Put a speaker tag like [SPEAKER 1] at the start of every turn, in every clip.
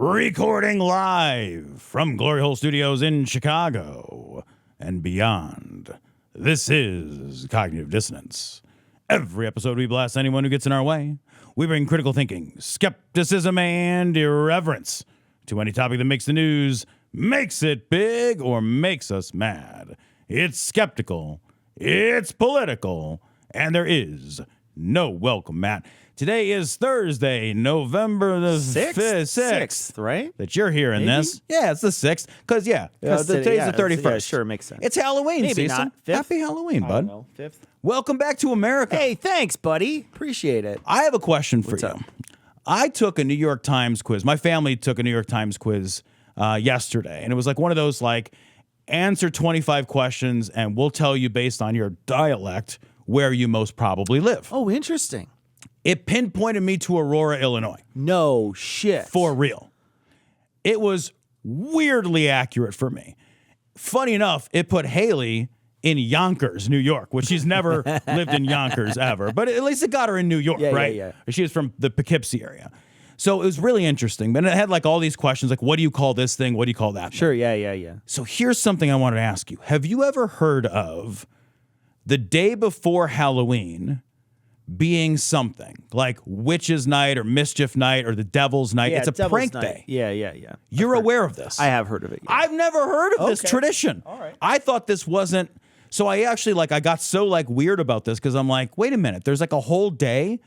[SPEAKER 1] Recording live from Glory Hole Studios in Chicago and beyond. This is Cognitive Dissonance. Every episode we blast anyone who gets in our way. We bring critical thinking, skepticism, and irreverence to any topic that makes the news, makes it big, or makes us mad. It's skeptical, it's political, and there is no welcome mat. Today is Thursday, November the 6th,
[SPEAKER 2] right?
[SPEAKER 1] That you're hearing
[SPEAKER 2] Maybe?
[SPEAKER 1] this. Yeah, it's the 6th. Because, today's the 31st.
[SPEAKER 2] Yeah, sure, makes sense.
[SPEAKER 1] It's Halloween
[SPEAKER 2] Maybe
[SPEAKER 1] season.
[SPEAKER 2] not. Fifth?
[SPEAKER 1] Happy Halloween,
[SPEAKER 2] I
[SPEAKER 1] bud.
[SPEAKER 2] don't know. 5th?
[SPEAKER 1] Welcome back to America.
[SPEAKER 2] Hey, thanks, buddy. Appreciate it.
[SPEAKER 1] I have a question for
[SPEAKER 2] What's
[SPEAKER 1] you.
[SPEAKER 2] up?
[SPEAKER 1] I took a New York Times quiz. My family took a New York Times quiz yesterday, and it was like one of those, like, answer 25 questions, and we'll tell you based on your dialect where you most probably live.
[SPEAKER 2] Oh, interesting.
[SPEAKER 1] It pinpointed me to Aurora, Illinois.
[SPEAKER 2] No shit.
[SPEAKER 1] For real. It was weirdly accurate for me. Funny enough, it put Haley in Yonkers, New York, which she's never lived in Yonkers ever. But at least it got her in New York, right?
[SPEAKER 2] Yeah.
[SPEAKER 1] She was from the Poughkeepsie area. So it was really interesting. But it had like all these questions, like, what do you call this thing? What do you call that thing?
[SPEAKER 2] Sure, yeah.
[SPEAKER 1] So here's something I wanted to ask you. Have you ever heard of the day before Halloween being something like Witch's Night or Mischief Night or the Devil's Night?
[SPEAKER 2] Yeah,
[SPEAKER 1] it's a
[SPEAKER 2] Devil's
[SPEAKER 1] prank
[SPEAKER 2] Night.
[SPEAKER 1] day.
[SPEAKER 2] Yeah.
[SPEAKER 1] You're aware of this?
[SPEAKER 2] I have heard of it. Yeah.
[SPEAKER 1] I've never heard of this
[SPEAKER 2] Okay.
[SPEAKER 1] tradition.
[SPEAKER 2] All right.
[SPEAKER 1] I thought this wasn't. So I actually I got so weird about this because I'm like, wait a minute. There's like a whole day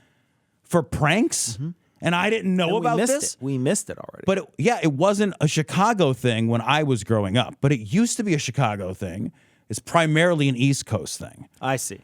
[SPEAKER 1] for pranks, and I didn't know about this.
[SPEAKER 2] We missed it already.
[SPEAKER 1] But it wasn't a Chicago thing when I was growing up. But it used to be a Chicago thing. It's primarily an East Coast thing.
[SPEAKER 2] I see.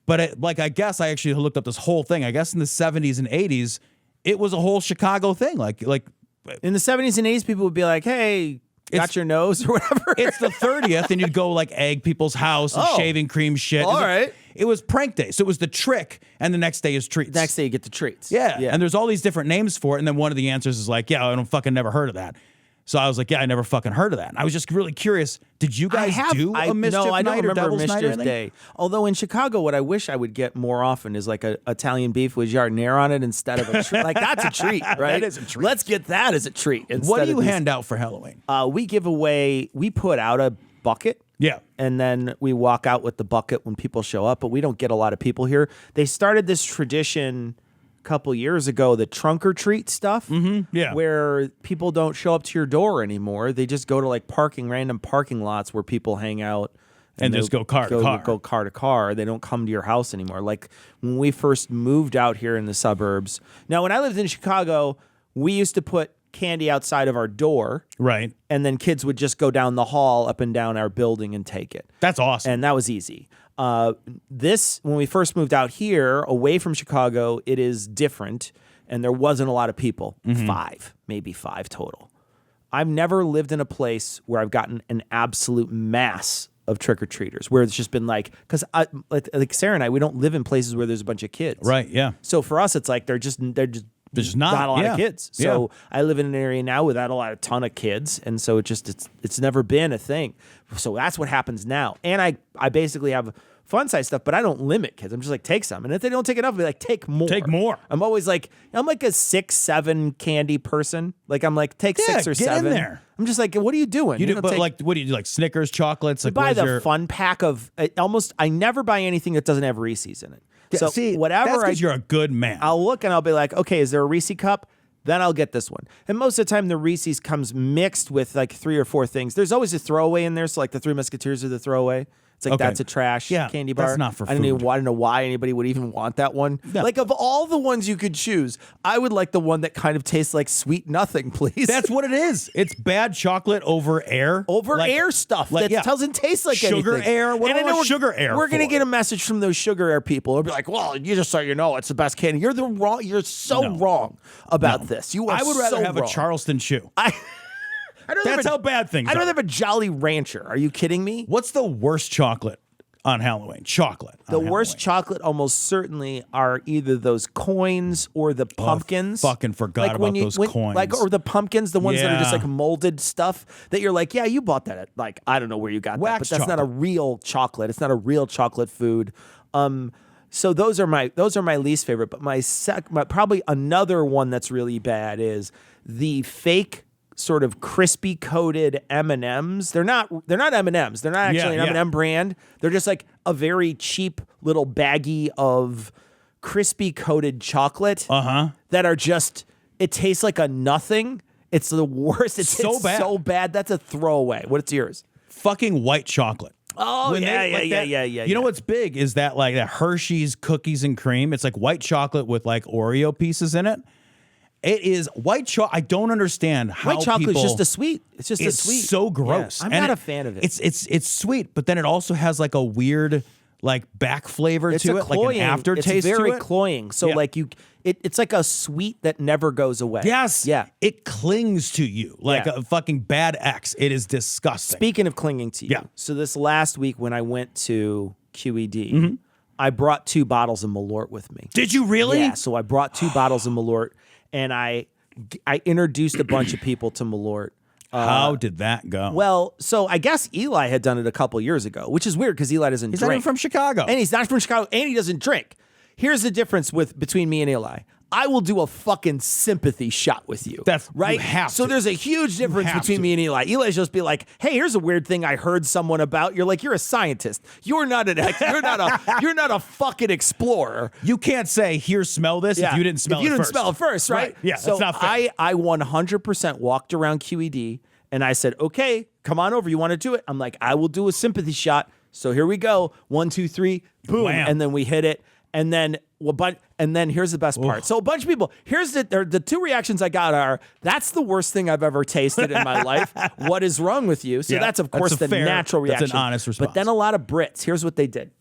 [SPEAKER 1] But I guess I actually looked up this whole thing. I guess in the 70s and 80s, it was a whole Chicago thing. Like
[SPEAKER 2] In the 70s and 80s, people would be like, hey, got your nose or whatever.
[SPEAKER 1] it's the 30th, and you'd go egg people's house and shaving cream shit.
[SPEAKER 2] All right.
[SPEAKER 1] It was prank day. So it was the trick, and the next day is treats.
[SPEAKER 2] Next day you get the treats.
[SPEAKER 1] Yeah. And there's all these different names for it. And then one of the answers is like, yeah, I don't fucking never heard of that. So I was like, yeah, I never fucking heard of that. And I was just really curious. Did you guys do a Mischief
[SPEAKER 2] No, I don't
[SPEAKER 1] Night or
[SPEAKER 2] remember
[SPEAKER 1] Devil's Night or
[SPEAKER 2] Mischief
[SPEAKER 1] anything?
[SPEAKER 2] Day. Although in Chicago, what I wish I would get more often is like a Italian beef with giardiniera on it instead of a treat. Like, that's a treat, right?
[SPEAKER 1] That is a treat.
[SPEAKER 2] Let's get that as a treat.
[SPEAKER 1] What do you
[SPEAKER 2] instead of these-
[SPEAKER 1] hand out for Halloween?
[SPEAKER 2] We put out a bucket.
[SPEAKER 1] Yeah.
[SPEAKER 2] And then we walk out with the bucket when people show up, but we don't get a lot of people here. They started this tradition a couple years ago, the trunk or treat stuff.
[SPEAKER 1] Yeah.
[SPEAKER 2] Where people don't show up to your door anymore. They just go to random parking lots where people hang out.
[SPEAKER 1] And just go car to car.
[SPEAKER 2] Go car to car. They don't come to your house anymore. Like when we first moved out here in the suburbs. Now, when I lived in Chicago, we used to put candy outside of our door.
[SPEAKER 1] Right.
[SPEAKER 2] And then kids would just go down the hall up and down our building and take it.
[SPEAKER 1] That's awesome.
[SPEAKER 2] And that was easy. When we first moved out here, away from Chicago, it is different. And there wasn't a lot of people. Maybe five total. I've never lived in a place where I've gotten an absolute mass of trick-or-treaters, where it's just been because like Sarah and I, we don't live in places where there's a bunch of kids.
[SPEAKER 1] Right, yeah.
[SPEAKER 2] So for us, it's like there's not a lot of kids. So I live in an area now without a ton of kids, and so it's never been a thing. So that's what happens now. And I basically have fun size stuff, but I don't limit kids. I'm just like, take some, and if they don't take enough, I'll be like, take more.
[SPEAKER 1] Take more.
[SPEAKER 2] I'm always like, I'm like a 6-7 candy person. Like I'm like, take 6 or
[SPEAKER 1] get
[SPEAKER 2] 7.
[SPEAKER 1] in there.
[SPEAKER 2] I'm just like, what are you doing?
[SPEAKER 1] You do, but what do you do? Like Snickers, chocolates?
[SPEAKER 2] I buy the fun pack of I never buy anything that doesn't have Reese's in it. So
[SPEAKER 1] see,
[SPEAKER 2] whatever
[SPEAKER 1] that's because you're a good man.
[SPEAKER 2] I'll look and I'll be like, okay, is there a Reese cup? Then I'll get this one. And most of the time, the Reese's comes mixed with like 3 or 4 things. There's always a throwaway in there. So like the Three Musketeers are the throwaway. It's like, that's a trash candy bar.
[SPEAKER 1] That's not for
[SPEAKER 2] I
[SPEAKER 1] food.
[SPEAKER 2] don't know why anybody would even want that one.
[SPEAKER 1] No.
[SPEAKER 2] Like, of all the ones you could choose, I would like the one that kind of tastes like sweet nothing, please.
[SPEAKER 1] That's what it is. It's bad chocolate over air.
[SPEAKER 2] Air stuff that doesn't taste like
[SPEAKER 1] sugar
[SPEAKER 2] anything.
[SPEAKER 1] air. What
[SPEAKER 2] And I
[SPEAKER 1] do I
[SPEAKER 2] know
[SPEAKER 1] want sugar air
[SPEAKER 2] We're gonna
[SPEAKER 1] for?
[SPEAKER 2] get a message from those sugar air people. They'll be like, "Well, you just so you know, it's the best candy." You're wrong about this. You are
[SPEAKER 1] I would rather
[SPEAKER 2] so
[SPEAKER 1] have
[SPEAKER 2] wrong.
[SPEAKER 1] a Charleston chew.
[SPEAKER 2] That's
[SPEAKER 1] how bad things
[SPEAKER 2] I'd
[SPEAKER 1] are.
[SPEAKER 2] rather have a Jolly Rancher. Are you kidding me?
[SPEAKER 1] What's the worst chocolate on Halloween? Chocolate.
[SPEAKER 2] The worst chocolate almost certainly are either those coins or the pumpkins.
[SPEAKER 1] Fucking forgot about those coins.
[SPEAKER 2] Or the pumpkins, the ones that are just
[SPEAKER 1] Yeah.
[SPEAKER 2] like molded stuff that you're like, yeah, you bought that at I don't know where you got that,
[SPEAKER 1] Wax
[SPEAKER 2] but that's not a real chocolate. It's not a real chocolate food. So those are my least favorite. But my probably another one that's really bad is the fake sort of crispy coated M&Ms. They're not M&Ms. They're not actually an M&M brand. They're just like a very cheap little baggie of crispy coated chocolate that are just, it tastes like a nothing. It's the worst. It's so bad. That's a throwaway. What's yours?
[SPEAKER 1] Fucking white chocolate.
[SPEAKER 2] Oh, yeah.
[SPEAKER 1] You know what's big is that like that Hershey's cookies and cream. It's like white chocolate with like Oreo pieces in it. It is white chocolate. I don't understand how
[SPEAKER 2] white chocolate is just a sweet. It's just a sweet.
[SPEAKER 1] It's so gross.
[SPEAKER 2] Yeah, I'm not a fan of it.
[SPEAKER 1] It's sweet, but then it also has like a weird like back flavor to it,
[SPEAKER 2] cloying,
[SPEAKER 1] like an aftertaste.
[SPEAKER 2] It's very
[SPEAKER 1] to it.
[SPEAKER 2] cloying. So like it's like a sweet that never goes away.
[SPEAKER 1] Yes.
[SPEAKER 2] Yeah.
[SPEAKER 1] It clings to you like a fucking bad ex. It is disgusting.
[SPEAKER 2] Speaking of clinging to you, so this last week when I went to QED, I brought 2 bottles of Malort with me.
[SPEAKER 1] Did you really?
[SPEAKER 2] Yeah. So I brought 2 bottles of Malort, and I introduced a bunch of people to Malort.
[SPEAKER 1] How did that go?
[SPEAKER 2] Well, so I guess Eli had done it a couple years ago, which is weird because Eli doesn't drink.
[SPEAKER 1] He's not even from Chicago.
[SPEAKER 2] And he's not from Chicago, and he doesn't drink. Here's the difference between me and Eli. I will do a fucking sympathy shot with you.
[SPEAKER 1] That's
[SPEAKER 2] right.
[SPEAKER 1] You have
[SPEAKER 2] so
[SPEAKER 1] to.
[SPEAKER 2] There's a huge difference between me and Eli. Eli's just be like, "Hey, here's a weird thing I heard someone about." You're like, "You're a scientist. You're not you're not a fucking explorer.
[SPEAKER 1] You can't say, "Here, smell this." If you didn't smell
[SPEAKER 2] it first, right?
[SPEAKER 1] Yeah,
[SPEAKER 2] so
[SPEAKER 1] that's not fair.
[SPEAKER 2] I 100% walked around QED and I said, "Okay, come on over. You want to do it?" I'm like, "I will do a sympathy shot." So here we go. 1, 2, 3, boom,
[SPEAKER 1] Wham.
[SPEAKER 2] And then we hit it. And then here's the best part. So a bunch of people, here's the 2 reactions I got are, "That's the worst thing I've ever tasted in my life. What is wrong with you?" So that's of course the natural reaction.
[SPEAKER 1] That's an honest response.
[SPEAKER 2] But then a lot of Brits, here's what they did.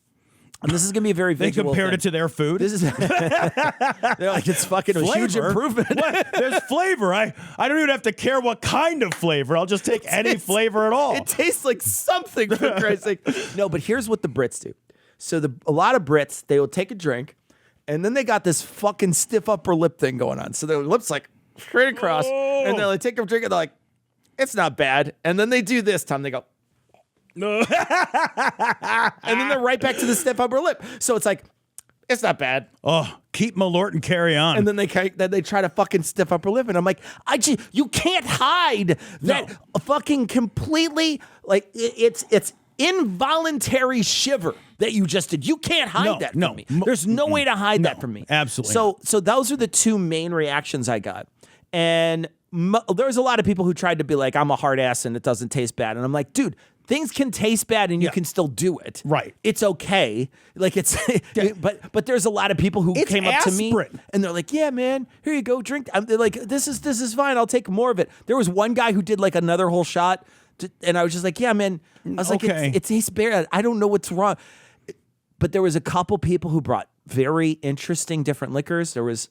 [SPEAKER 2] And this is going to be a very visual
[SPEAKER 1] They compared
[SPEAKER 2] thing.
[SPEAKER 1] it to their food.
[SPEAKER 2] This is they're like, it's fucking a huge improvement.
[SPEAKER 1] What? There's flavor. I don't even have to care what kind of flavor. I'll just take any flavor at all.
[SPEAKER 2] It tastes like something, for Christ's sake. No, but here's what the Brits do. So a lot of Brits, they will take a drink, and then they got this fucking stiff upper lip thing going on. So their lips like straight across, and they'll take a drink, and they're like, "It's not bad." And then they do this time. They go, "No," and then they're right back to the stiff upper lip. So it's like, "It's not bad."
[SPEAKER 1] Oh, keep Malort and carry on.
[SPEAKER 2] And then they try to fucking stiff upper lip, and I'm like, you can't hide that fucking completely, like it's involuntary shiver that you just did. You can't hide that from me. There's no way to hide that from me.
[SPEAKER 1] Absolutely.
[SPEAKER 2] So those are the 2 main reactions I got. And there's a lot of people who tried to be like, "I'm a hard ass and it doesn't taste bad." And I'm like, dude, things can taste bad and you can still do it.
[SPEAKER 1] Right.
[SPEAKER 2] It's okay. Like it's, but there's a lot of people who came up to me and they're like, "Yeah, man, here you go, drink." They're like, this is fine. I'll take more of it. There was one guy who did like another whole shot. And I was just like, "Yeah, man." I was like, it tastes bad. I don't know what's wrong. But there was a couple people who brought very interesting different liquors. There was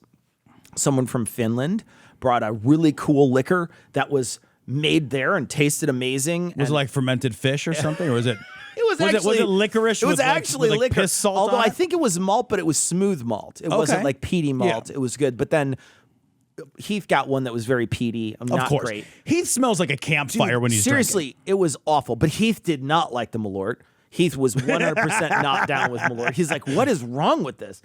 [SPEAKER 2] someone from Finland brought a really cool liquor that was made there and tasted amazing.
[SPEAKER 1] Was it like fermented fish or something? Or was it?
[SPEAKER 2] Was it
[SPEAKER 1] licorice?
[SPEAKER 2] It was actually
[SPEAKER 1] like
[SPEAKER 2] liquor.
[SPEAKER 1] Piss salt
[SPEAKER 2] although
[SPEAKER 1] on
[SPEAKER 2] I think it was malt, but it was smooth malt. It wasn't like peaty malt. It was good. But then Heath got one that was very peaty. Not great.
[SPEAKER 1] Heath smells like a campfire when he's
[SPEAKER 2] seriously,
[SPEAKER 1] drinking.
[SPEAKER 2] it was awful. But Heath did not like the Malort. Heath was 100% not down with Malort. He's like, "What is wrong with this?"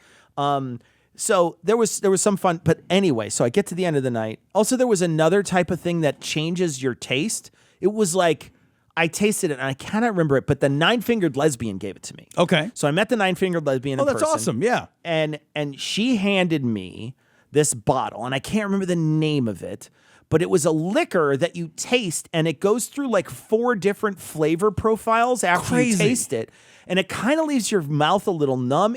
[SPEAKER 2] So there was some fun. But anyway, so I get to the end of the night. Also, there was another type of thing that changes your taste. It was like, I tasted it and I cannot remember it, but the 9-fingered lesbian gave it to me.
[SPEAKER 1] Okay.
[SPEAKER 2] So I met the 9-fingered lesbian in person.
[SPEAKER 1] Oh, that's awesome. Yeah.
[SPEAKER 2] And she handed me this bottle, and I can't remember the name of it, but it was a liquor that you taste, and it goes through like 4 different flavor profiles after you taste it, and it kind of leaves your mouth a little numb.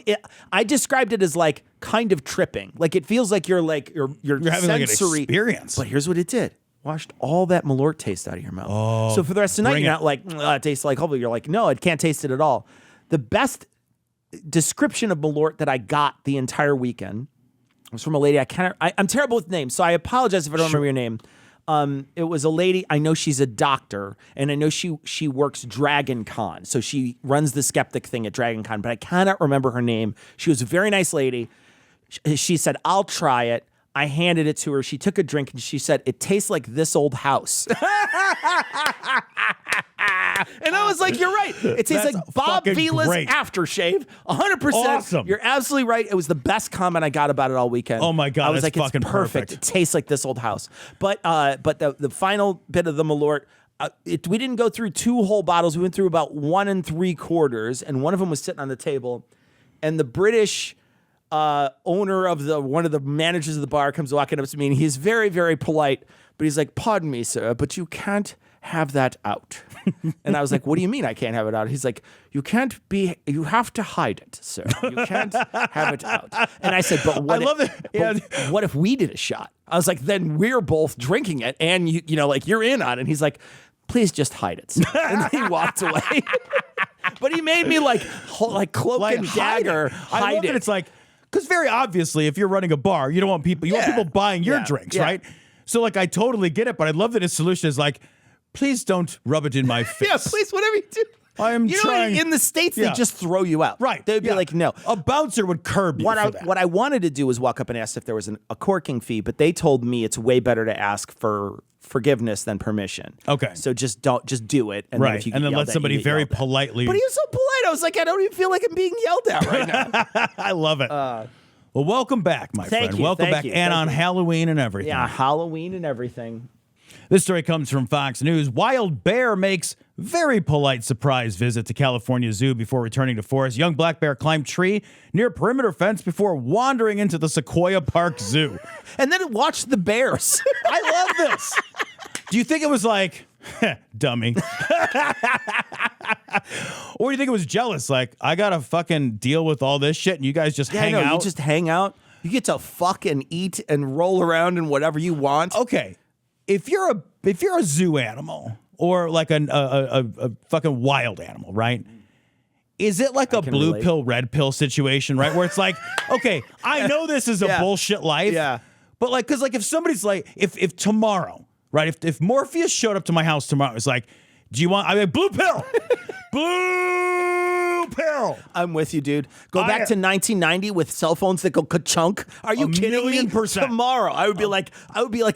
[SPEAKER 2] I described it as like kind of tripping. Like it feels like you're having
[SPEAKER 1] like an experience.
[SPEAKER 2] But here's what it did. Washed all that Malort taste out of your mouth.
[SPEAKER 1] Oh,
[SPEAKER 2] so for the rest of the night, you're not like, "It tastes like Hubble." You're like, "No, it can't taste it at all." The best description of Malort that I got the entire weekend was from a lady. I'm terrible with names, so I apologize if I don't remember your name. It was a lady. I know she's a doctor, and I know she works Dragon Con, so she runs the skeptic thing at Dragon Con, but I cannot remember her name. She was a very nice lady. She said, "I'll try it." I handed it to her. She took a drink and she said, "It tastes like this old house." And I was like, you're right. It tastes
[SPEAKER 1] That's
[SPEAKER 2] like Bob
[SPEAKER 1] fucking
[SPEAKER 2] Vila's
[SPEAKER 1] great.
[SPEAKER 2] aftershave. 100%.
[SPEAKER 1] Awesome.
[SPEAKER 2] You're absolutely right. It was the best comment I got about it all weekend.
[SPEAKER 1] Oh my God,
[SPEAKER 2] I was
[SPEAKER 1] that's
[SPEAKER 2] like,
[SPEAKER 1] fucking
[SPEAKER 2] it's perfect.
[SPEAKER 1] perfect.
[SPEAKER 2] It tastes like this old house. But the final bit of the Malort, we didn't go through 2 whole bottles. We went through about 1 3/4, and one of them was sitting on the table. And the British owner of one of the managers of the bar comes walking up to me, and he's very, very polite. But he's like, "Pardon me, sir, but you can't have that out." And I was like, "What do you mean I can't have it out?" He's like, you have to hide it, sir. You can't have it out." And I said, "But what?
[SPEAKER 1] I love that. Yeah.
[SPEAKER 2] What if we did a shot?" I was like, "Then we're both drinking it, and you know, like you're in on it." And he's like, "Please just hide it, sir." And he walked away. But he made me like cloak and dagger hide
[SPEAKER 1] I love
[SPEAKER 2] it.
[SPEAKER 1] that it's like, because very obviously, if you're running a bar, you don't want people. You want people buying your drinks, right? So like, I totally get it, but I love that his solution is like, please don't rub it in my face.
[SPEAKER 2] Yeah, please, whatever you do.
[SPEAKER 1] I'm trying.
[SPEAKER 2] In the States, they just throw you out.
[SPEAKER 1] Right.
[SPEAKER 2] They'd be like, no.
[SPEAKER 1] A bouncer would curb you for that.
[SPEAKER 2] What I wanted to do was walk up and ask if there was a corking fee, but they told me it's way better to ask for forgiveness than permission.
[SPEAKER 1] Okay.
[SPEAKER 2] So just do it. And
[SPEAKER 1] Right.
[SPEAKER 2] Then if you
[SPEAKER 1] And then
[SPEAKER 2] get
[SPEAKER 1] let
[SPEAKER 2] yelled at,
[SPEAKER 1] somebody
[SPEAKER 2] you get
[SPEAKER 1] very
[SPEAKER 2] yelled at.
[SPEAKER 1] politely.
[SPEAKER 2] But he was so polite. I was like, I don't even feel like I'm being yelled at right now.
[SPEAKER 1] I love it. Well, welcome back, my friend. Welcome back. And on Halloween and everything.
[SPEAKER 2] Yeah, Halloween and everything.
[SPEAKER 1] This story comes from Fox News. Wild bear makes very polite surprise visit to California Zoo before returning to forest. Young black bear climbed tree near perimeter fence before wandering into the Sequoia Park Zoo.
[SPEAKER 2] And then it watched the bears.
[SPEAKER 1] I love this. Do you think it was like, dummy? Or do you think it was jealous? Like, I got to fucking deal with all this shit and you guys just hang out?
[SPEAKER 2] You just hang out. You get to fuck and eat and roll around in whatever you want.
[SPEAKER 1] Okay. If you're a zoo animal or like a fucking wild animal, right? Is it like a blue pill, red pill situation, right? Where it's like, okay, I know this is a bullshit life.
[SPEAKER 2] Yeah.
[SPEAKER 1] But like, cause like if somebody's like, if tomorrow, right? If Morpheus showed up to my house tomorrow, it's like, do you want, I mean, blue pill, blue pill.
[SPEAKER 2] I'm with you, dude. Go back to 1990 with cell phones that go ka-chunk. Are you kidding me?
[SPEAKER 1] 1,000,000%.
[SPEAKER 2] Tomorrow, I would be like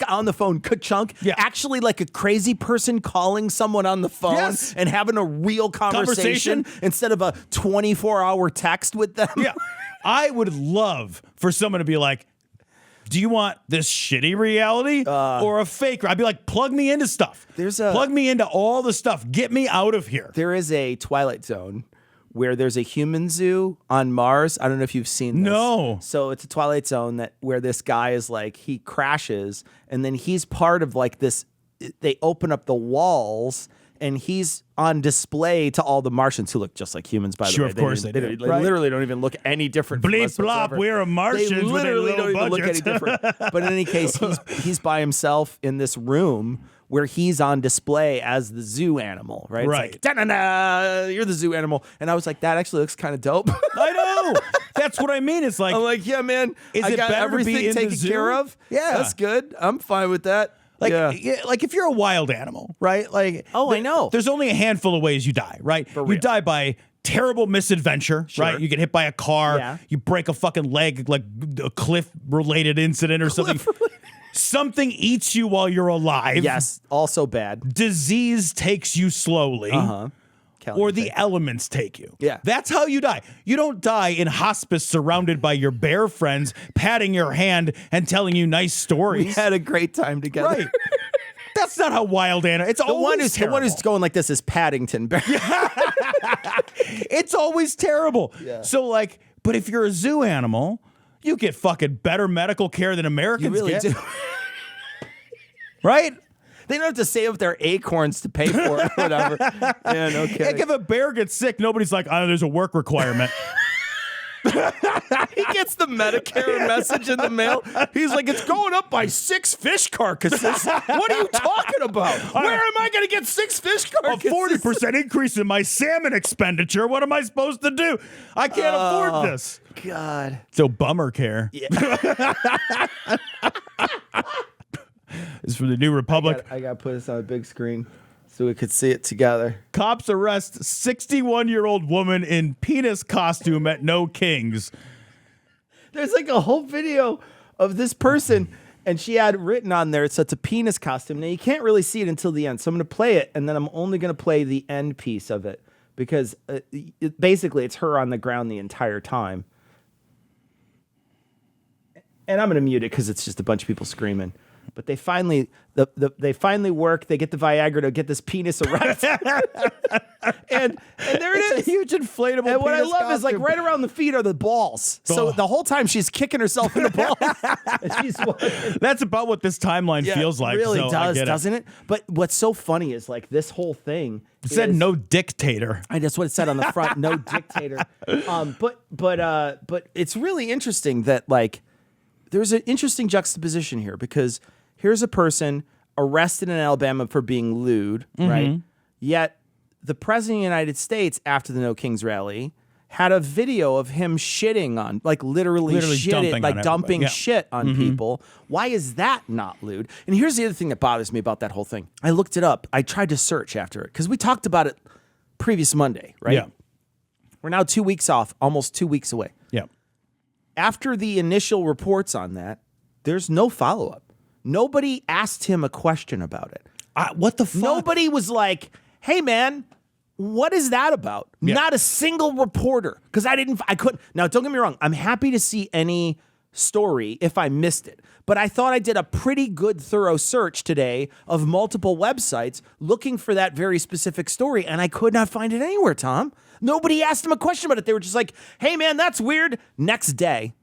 [SPEAKER 2] on the phone, ka-chunk.
[SPEAKER 1] Yeah.
[SPEAKER 2] Actually, like a crazy person calling someone on the phone
[SPEAKER 1] Yes.
[SPEAKER 2] and having a real conversation instead of a 24-hour text with them.
[SPEAKER 1] Yeah. I would love for someone to be like, do you want this shitty reality or a fake? I'd be like, plug me into stuff. Plug me into all the stuff. Get me out of here.
[SPEAKER 2] There is a Twilight Zone where there's a human zoo on Mars. I don't know if you've seen this.
[SPEAKER 1] No.
[SPEAKER 2] So it's a Twilight Zone where this guy is like, he crashes and then he's part of like this, they open up the walls and he's on display to all the Martians who look just like humans, by the way.
[SPEAKER 1] Sure, of course they do.
[SPEAKER 2] They literally don't even look any different.
[SPEAKER 1] Bleep blop, we're a Martians
[SPEAKER 2] They literally
[SPEAKER 1] with a
[SPEAKER 2] don't
[SPEAKER 1] little
[SPEAKER 2] even look any different. But in any case, he's by himself in this room where he's on display as the zoo animal, right?
[SPEAKER 1] Right.
[SPEAKER 2] It's like, da-na-na, you're the zoo animal. And I was like, that actually looks kind of dope.
[SPEAKER 1] I know. That's what I mean. It's like,
[SPEAKER 2] I'm like, yeah, man.
[SPEAKER 1] Is it
[SPEAKER 2] got
[SPEAKER 1] better to be
[SPEAKER 2] everything
[SPEAKER 1] in the
[SPEAKER 2] taken
[SPEAKER 1] zoo?
[SPEAKER 2] care of.
[SPEAKER 1] Yeah.
[SPEAKER 2] That's good. I'm fine with that.
[SPEAKER 1] like,
[SPEAKER 2] yeah.
[SPEAKER 1] like if you're a wild animal, right? Like,
[SPEAKER 2] I know.
[SPEAKER 1] There's only a handful of ways you die, right?
[SPEAKER 2] For
[SPEAKER 1] You
[SPEAKER 2] real.
[SPEAKER 1] die by terrible misadventure, right? You get hit by a car,
[SPEAKER 2] Yeah.
[SPEAKER 1] you break a fucking leg, like a cliff-related incident or something. Something eats you while you're alive.
[SPEAKER 2] Yes, also bad.
[SPEAKER 1] Disease takes you slowly. Or the elements take you.
[SPEAKER 2] Yeah.
[SPEAKER 1] That's how you die. You don't die in hospice surrounded by your bear friends, patting your hand and telling you nice
[SPEAKER 2] We
[SPEAKER 1] stories.
[SPEAKER 2] had a great time together.
[SPEAKER 1] Right. That's not how wild animal. It's
[SPEAKER 2] The one
[SPEAKER 1] always
[SPEAKER 2] who's going like this is Paddington Bear.
[SPEAKER 1] It's always terrible.
[SPEAKER 2] Yeah.
[SPEAKER 1] So like, but if you're a zoo animal, you get fucking better medical care than Americans
[SPEAKER 2] You really
[SPEAKER 1] get.
[SPEAKER 2] do.
[SPEAKER 1] Right?
[SPEAKER 2] They don't have to save up their acorns to pay for it or whatever. Yeah, no kidding.
[SPEAKER 1] Like if a bear gets sick, nobody's like, oh, there's a work requirement.
[SPEAKER 2] He gets the Medicare message in the mail. He's like, it's going up by 6 fish carcasses. What are you talking about? Where am I going to get 6 fish
[SPEAKER 1] A
[SPEAKER 2] carcasses?
[SPEAKER 1] 40% increase in my salmon expenditure. What am I supposed to do? I can't afford this.
[SPEAKER 2] God.
[SPEAKER 1] So bummer care.
[SPEAKER 2] Yeah.
[SPEAKER 1] Is for the New Republic.
[SPEAKER 2] I got to put this on a big screen so we could see it together.
[SPEAKER 1] Cops arrest 61-year-old woman in penis costume at No Kings.
[SPEAKER 2] There's like a whole video of this person And she had written on there, so it's a penis costume. Now, you can't really see it until the end. So I'm going to play it, and then I'm only going to play the end piece of it because basically it's her on the ground the entire time. And I'm going to mute it because it's just a bunch of people screaming. But they finally, they finally work. They get the Viagra to get this penis erect, and there it is,
[SPEAKER 1] a huge inflatable.
[SPEAKER 2] And what I
[SPEAKER 1] penis
[SPEAKER 2] love is like
[SPEAKER 1] costume.
[SPEAKER 2] right around the feet are the balls. So the whole time she's kicking herself in the balls. And she's walking.
[SPEAKER 1] That's about what this timeline feels like.
[SPEAKER 2] It really
[SPEAKER 1] so I
[SPEAKER 2] does,
[SPEAKER 1] get it.
[SPEAKER 2] doesn't it? But what's so funny is like this whole thing.
[SPEAKER 1] It said no dictator.
[SPEAKER 2] That's what it said on the front. No dictator. But it's really interesting that like there's an interesting juxtaposition here because here's a person arrested in Alabama for being lewd, right? Yet the president of the United States, after the No Kings rally, had a video of him shitting on, like literally shitting, like dumping shit on people. Why is that not lewd? And here's the other thing that bothers me about that whole thing. I looked it up. I tried to search after it because we talked about it previous Monday, right?
[SPEAKER 1] Yeah.
[SPEAKER 2] We're now 2 weeks off, almost 2 weeks away.
[SPEAKER 1] Yeah.
[SPEAKER 2] After the initial reports on that, there's no follow-up. Nobody asked him a question about it.
[SPEAKER 1] What the fuck?
[SPEAKER 2] Nobody was like, hey, man, what is that about?
[SPEAKER 1] Yeah.
[SPEAKER 2] Not a single reporter. Because I couldn't. Now, don't get me wrong. I'm happy to see any story if I missed it. But I thought I did a pretty good, thorough search today of multiple websites looking for that very specific story. And I could not find it anywhere, Tom. Nobody asked him a question about it. They were just like, hey, man, that's weird. Next day.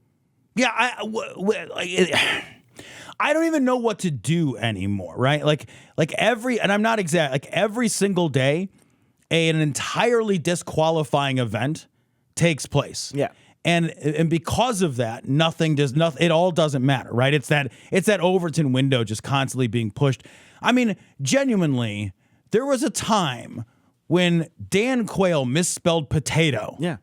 [SPEAKER 1] Yeah, I don't even know what to do anymore, right? Like every, and I'm not exact, like every single day, an entirely disqualifying event takes place.
[SPEAKER 2] Yeah.
[SPEAKER 1] And because of that, it all doesn't matter, right? It's that Overton window just constantly being pushed. I mean, genuinely, there was a time when Dan Quayle misspelled potato.
[SPEAKER 2] Yeah.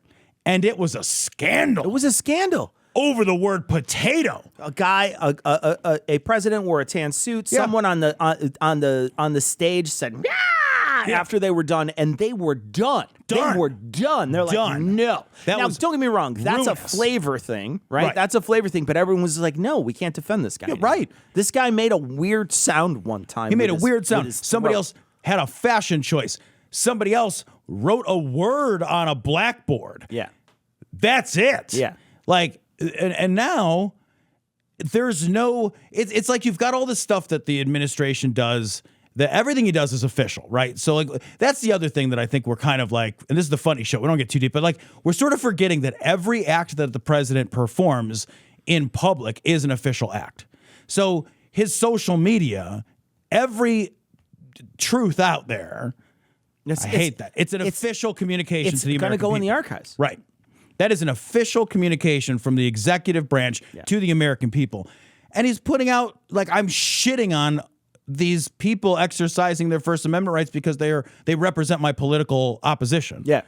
[SPEAKER 1] And it was a scandal.
[SPEAKER 2] It was a scandal.
[SPEAKER 1] Over the word potato.
[SPEAKER 2] A guy, a president wore a tan suit.
[SPEAKER 1] Yeah.
[SPEAKER 2] Someone on the stage said, "Yeah!" after they were done, and they were done. They were done. They're like,
[SPEAKER 1] Done.
[SPEAKER 2] no.
[SPEAKER 1] That
[SPEAKER 2] now,
[SPEAKER 1] was
[SPEAKER 2] don't get me wrong. That's a
[SPEAKER 1] ruinous.
[SPEAKER 2] flavor thing, right?
[SPEAKER 1] Right.
[SPEAKER 2] That's a flavor thing. But everyone was like, no, we can't defend this guy.
[SPEAKER 1] Yeah,
[SPEAKER 2] anymore.
[SPEAKER 1] right.
[SPEAKER 2] This guy made a weird sound one time.
[SPEAKER 1] He made a
[SPEAKER 2] with his-
[SPEAKER 1] weird
[SPEAKER 2] with
[SPEAKER 1] sound.
[SPEAKER 2] his
[SPEAKER 1] Somebody
[SPEAKER 2] throat.
[SPEAKER 1] else had a fashion choice. Somebody else wrote a word on a blackboard.
[SPEAKER 2] Yeah.
[SPEAKER 1] That's it.
[SPEAKER 2] Yeah.
[SPEAKER 1] Like, and now there's no, it's like you've got all this stuff that the administration does, that everything he does is official, right? So like, that's the other thing that I think we're kind of like, and this is the funny show, we don't get too deep, but like, we're sort of forgetting that every act that the president performs in public is an official act. So his social media, every truth out there, I hate that. It's an official communication to the American
[SPEAKER 2] It's going to go in the
[SPEAKER 1] people.
[SPEAKER 2] archives.
[SPEAKER 1] Right. That is an official communication from the executive branch to the American people. And he's putting out, like, I'm shitting on these people exercising their First Amendment rights because they represent my political opposition.
[SPEAKER 2] Yeah.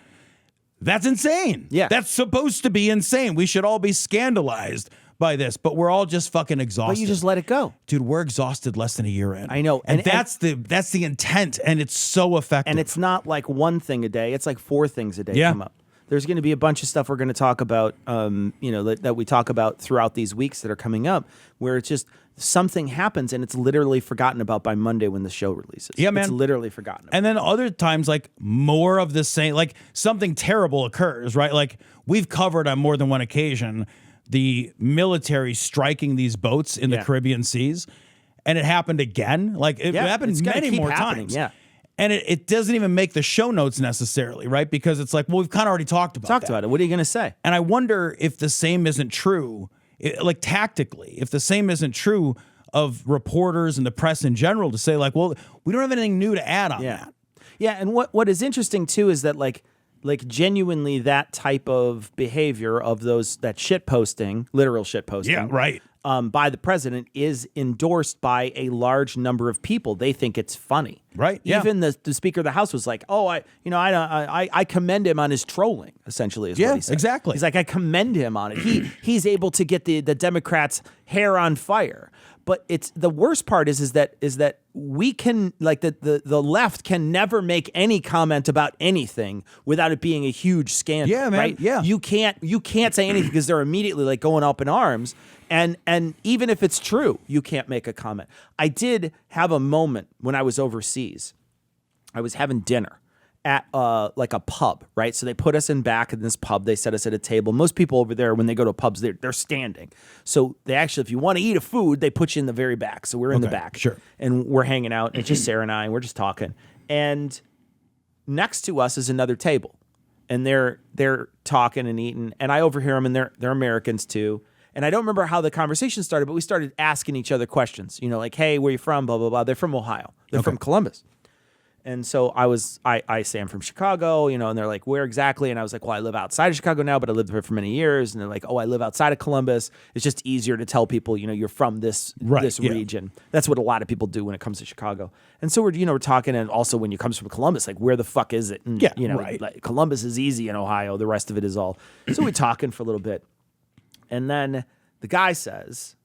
[SPEAKER 1] That's insane.
[SPEAKER 2] Yeah.
[SPEAKER 1] That's supposed to be insane. We should all be scandalized by this, but we're all just fucking exhausted.
[SPEAKER 2] But you just let it go.
[SPEAKER 1] Dude, we're exhausted less than a year in.
[SPEAKER 2] I know.
[SPEAKER 1] And that's the intent, and it's so effective.
[SPEAKER 2] And it's not like one thing a day. It's like 4 things a day
[SPEAKER 1] Yeah.
[SPEAKER 2] come up. There's going to be a bunch of stuff we're going to talk about, that we talk about throughout these weeks that are coming up, where it's just something happens and it's literally forgotten about by Monday when the show releases.
[SPEAKER 1] Yeah, man.
[SPEAKER 2] It's literally forgotten about.
[SPEAKER 1] And then other times, like, more of the same, like, something terrible occurs, right? Like, we've covered on more than one occasion the military striking these boats in the Caribbean seas. And it happened again. Like, it happened
[SPEAKER 2] it's gonna
[SPEAKER 1] many
[SPEAKER 2] keep
[SPEAKER 1] more
[SPEAKER 2] happening,
[SPEAKER 1] times.
[SPEAKER 2] yeah.
[SPEAKER 1] And it doesn't even make the show notes necessarily, right? Because it's like, well, we've kind of already talked about that.
[SPEAKER 2] What are you going to say?
[SPEAKER 1] And I wonder if the same isn't true, like, tactically, if the same isn't true of reporters and the press in general to say, like, well, we don't have anything new to add on that.
[SPEAKER 2] Yeah, and what is interesting too is that like genuinely that type of behavior of that shit posting, literal shit posting.
[SPEAKER 1] Yeah, right.
[SPEAKER 2] By the president is endorsed by a large number of people. They think it's funny,
[SPEAKER 1] right? Yeah.
[SPEAKER 2] Even the Speaker of the House was like, "Oh, I commend him on his trolling." Essentially, is what he said.
[SPEAKER 1] Exactly.
[SPEAKER 2] He's like, "I commend him on it. He's able to get the Democrats' hair on fire." But it's the worst part is that we can, like, the left can never make any comment about anything without it being a huge scandal.
[SPEAKER 1] Yeah, man.
[SPEAKER 2] Right?
[SPEAKER 1] Yeah.
[SPEAKER 2] You can't say anything because they're immediately like going up in arms. And even if it's true, you can't make a comment. I did have a moment when I was overseas. I was having dinner at like a pub, right? So they put us in back in this pub. They set us at a table. Most people over there, when they go to pubs, they're standing. So they actually, if you want to eat a food, they put you in the very back. So we're in the back.
[SPEAKER 1] Sure.
[SPEAKER 2] And we're hanging out. And it's just Sarah and I, and we're just talking. And next to us is another table. And they're talking and eating. And I overhear them, and they're Americans too. And I don't remember how the conversation started, but we started asking each other questions. You know, like, hey, where you from? Blah, blah, blah. They're from Ohio. They're from Columbus. And so I say I'm from Chicago, you know, and they're like, where exactly? And I was like, well, I live outside of Chicago now, but I lived here for many years. And they're like, oh, I live outside of Columbus. It's just easier to tell people, you know, you're from this region. That's what a lot of people do when it comes to Chicago. And so we're talking, and also when you comes from Columbus, like, where the fuck is it? And, you know, like, Columbus is easy in Ohio. The rest of it is all. So we're talking for a little bit. And then the guy says,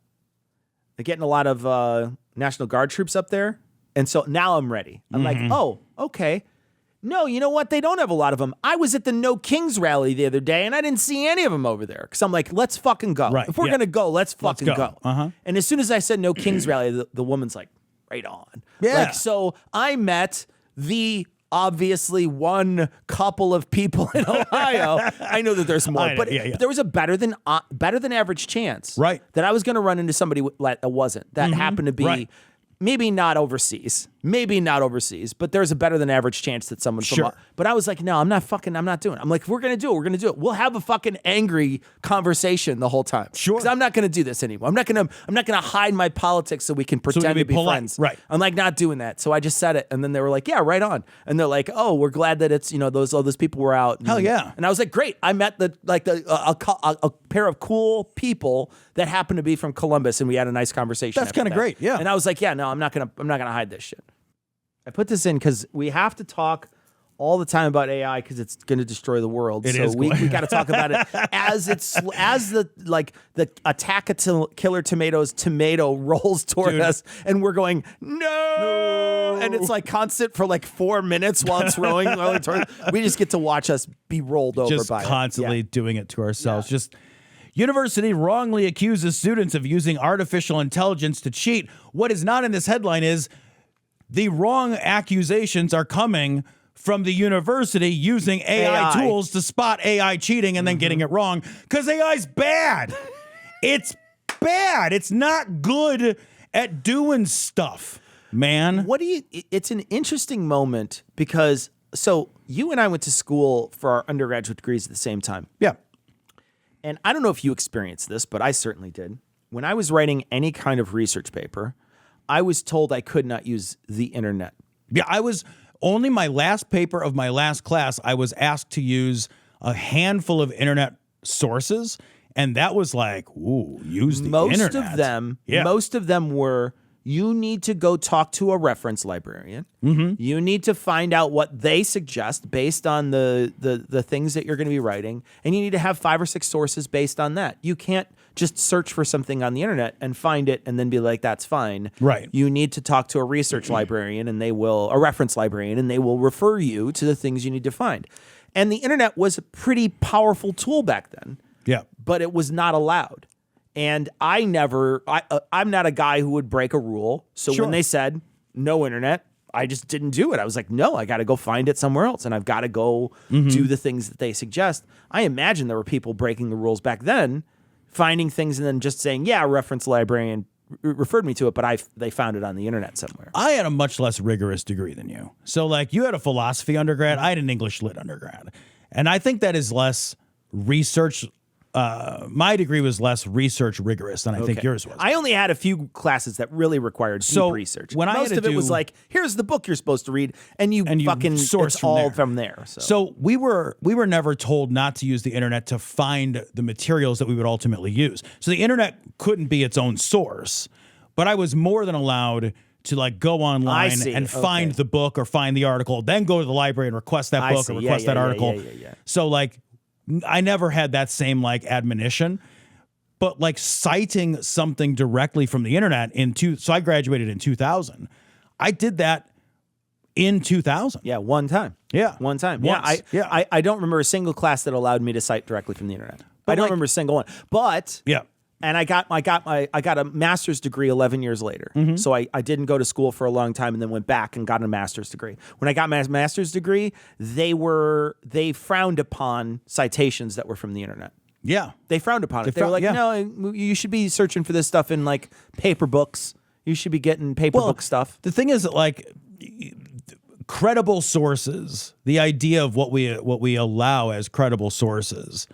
[SPEAKER 2] they're getting a lot of National Guard troops up there. And so now I'm ready. I'm like, oh, okay. No, you know what? They don't have a lot of them. I was at the No Kings rally the other day, and I didn't see any of them over there. Because I'm like, let's fucking go.
[SPEAKER 1] Right,
[SPEAKER 2] If we're going to go, let's fucking go.
[SPEAKER 1] Uh-huh.
[SPEAKER 2] And as soon as I said No Kings rally, the woman's like, right on.
[SPEAKER 1] Yeah.
[SPEAKER 2] Like, so I met the obviously one couple of people in Ohio. I know that there's more, but there was a better than average chance that I was going to run into somebody that wasn't. That happened to be... Maybe not overseas, but there's a better than average chance that someone from. But I was like, no, I'm not doing it. I'm like, we're gonna do it. We'll have a fucking angry conversation the whole time.
[SPEAKER 1] Sure.
[SPEAKER 2] Because I'm not gonna do this anymore. I'm not gonna hide my politics so we can pretend to be friends.
[SPEAKER 1] Right.
[SPEAKER 2] I'm like, not doing that. So I just said it, and then they were like, yeah, right on. And they're like, oh, we're glad that it's, you know, all those people were out.
[SPEAKER 1] Hell yeah.
[SPEAKER 2] And I was like, great. I met a pair of cool people that happened to be from Columbus, and we had a nice conversation.
[SPEAKER 1] That's kind of great. Yeah.
[SPEAKER 2] And I was like, yeah, no, I'm not gonna hide this shit. I put this in because we have to talk all the time about AI because it's going to destroy the world. We got to talk about it as the attack of Killer Tomatoes tomato rolls toward us, and we're going no, and it's like constant for like 4 minutes while it's rolling. We just get to watch us be rolled over by
[SPEAKER 1] constantly doing it to ourselves. Just. University wrongly accuses students of using artificial intelligence to cheat. What is not in this headline is the wrong accusations are coming from the university using AI tools to spot AI cheating and then getting it wrong because AI's bad. It's bad. It's not good at doing stuff, man.
[SPEAKER 2] It's an interesting moment because, so you and I went to school for our undergraduate degrees at the same time.
[SPEAKER 1] Yeah.
[SPEAKER 2] And I don't know if you experienced this, but I certainly did. When I was writing any kind of research paper, I was told I could not use the internet.
[SPEAKER 1] Yeah, I was only my last paper of my last class, I was asked to use a handful of internet sources. And that was like, ooh, use the internet.
[SPEAKER 2] Most of them were, you need to go talk to a reference librarian. You need to find out what they suggest based on the things that you're going to be writing. And you need to have 5 or 6 sources based on that. You can't just search for something on the internet and find it and then be like, that's fine.
[SPEAKER 1] Right.
[SPEAKER 2] You need to talk to a research librarian a reference librarian, and they will refer you to the things you need to find. And the internet was a pretty powerful tool back then.
[SPEAKER 1] Yeah.
[SPEAKER 2] But it was not allowed. And I'm not a guy who would break a rule. So when they said no internet, I just didn't do it. I was like, no, I got to go find it somewhere else. And I've got to go do the things that they suggest. I imagine there were people breaking the rules back then, finding things and then just saying, yeah, a reference librarian referred me to it, but they found it on the internet somewhere.
[SPEAKER 1] I had a much less rigorous degree than you. So like you had a philosophy undergrad. I had an English lit undergrad. And I think that is less research. My degree was less research rigorous than I think yours was.
[SPEAKER 2] I only had a few classes that really required deep research.
[SPEAKER 1] When
[SPEAKER 2] Most of it was like, here's the book you're supposed to read, and you fucking
[SPEAKER 1] source
[SPEAKER 2] it's all from there.
[SPEAKER 1] So we were never told not to use the internet to find the materials that we would ultimately use. So the internet couldn't be its own source, but I was more than allowed to like go online and find the book or find the article, then go to the library and request that book or request that article. So like I never had that same like admonition. but like citing something directly from the internet so I graduated in 2000. I did that in 2000.
[SPEAKER 2] Yeah, one time.
[SPEAKER 1] Yeah.
[SPEAKER 2] One time.
[SPEAKER 1] Once.
[SPEAKER 2] Yeah, I don't remember a single class that allowed me to cite directly from the internet. I don't remember a single one. But
[SPEAKER 1] yeah.
[SPEAKER 2] And I got a master's degree 11 years later. So I didn't go to school for a long time and then went back and got a master's degree. When I got my master's degree, they frowned upon citations that were from the internet.
[SPEAKER 1] Yeah.
[SPEAKER 2] They frowned upon it. They were like, no, you should be searching for this stuff in like paper books. You should be getting paper book stuff.
[SPEAKER 1] The thing is that like credible sources, the idea of what we allow as credible sources,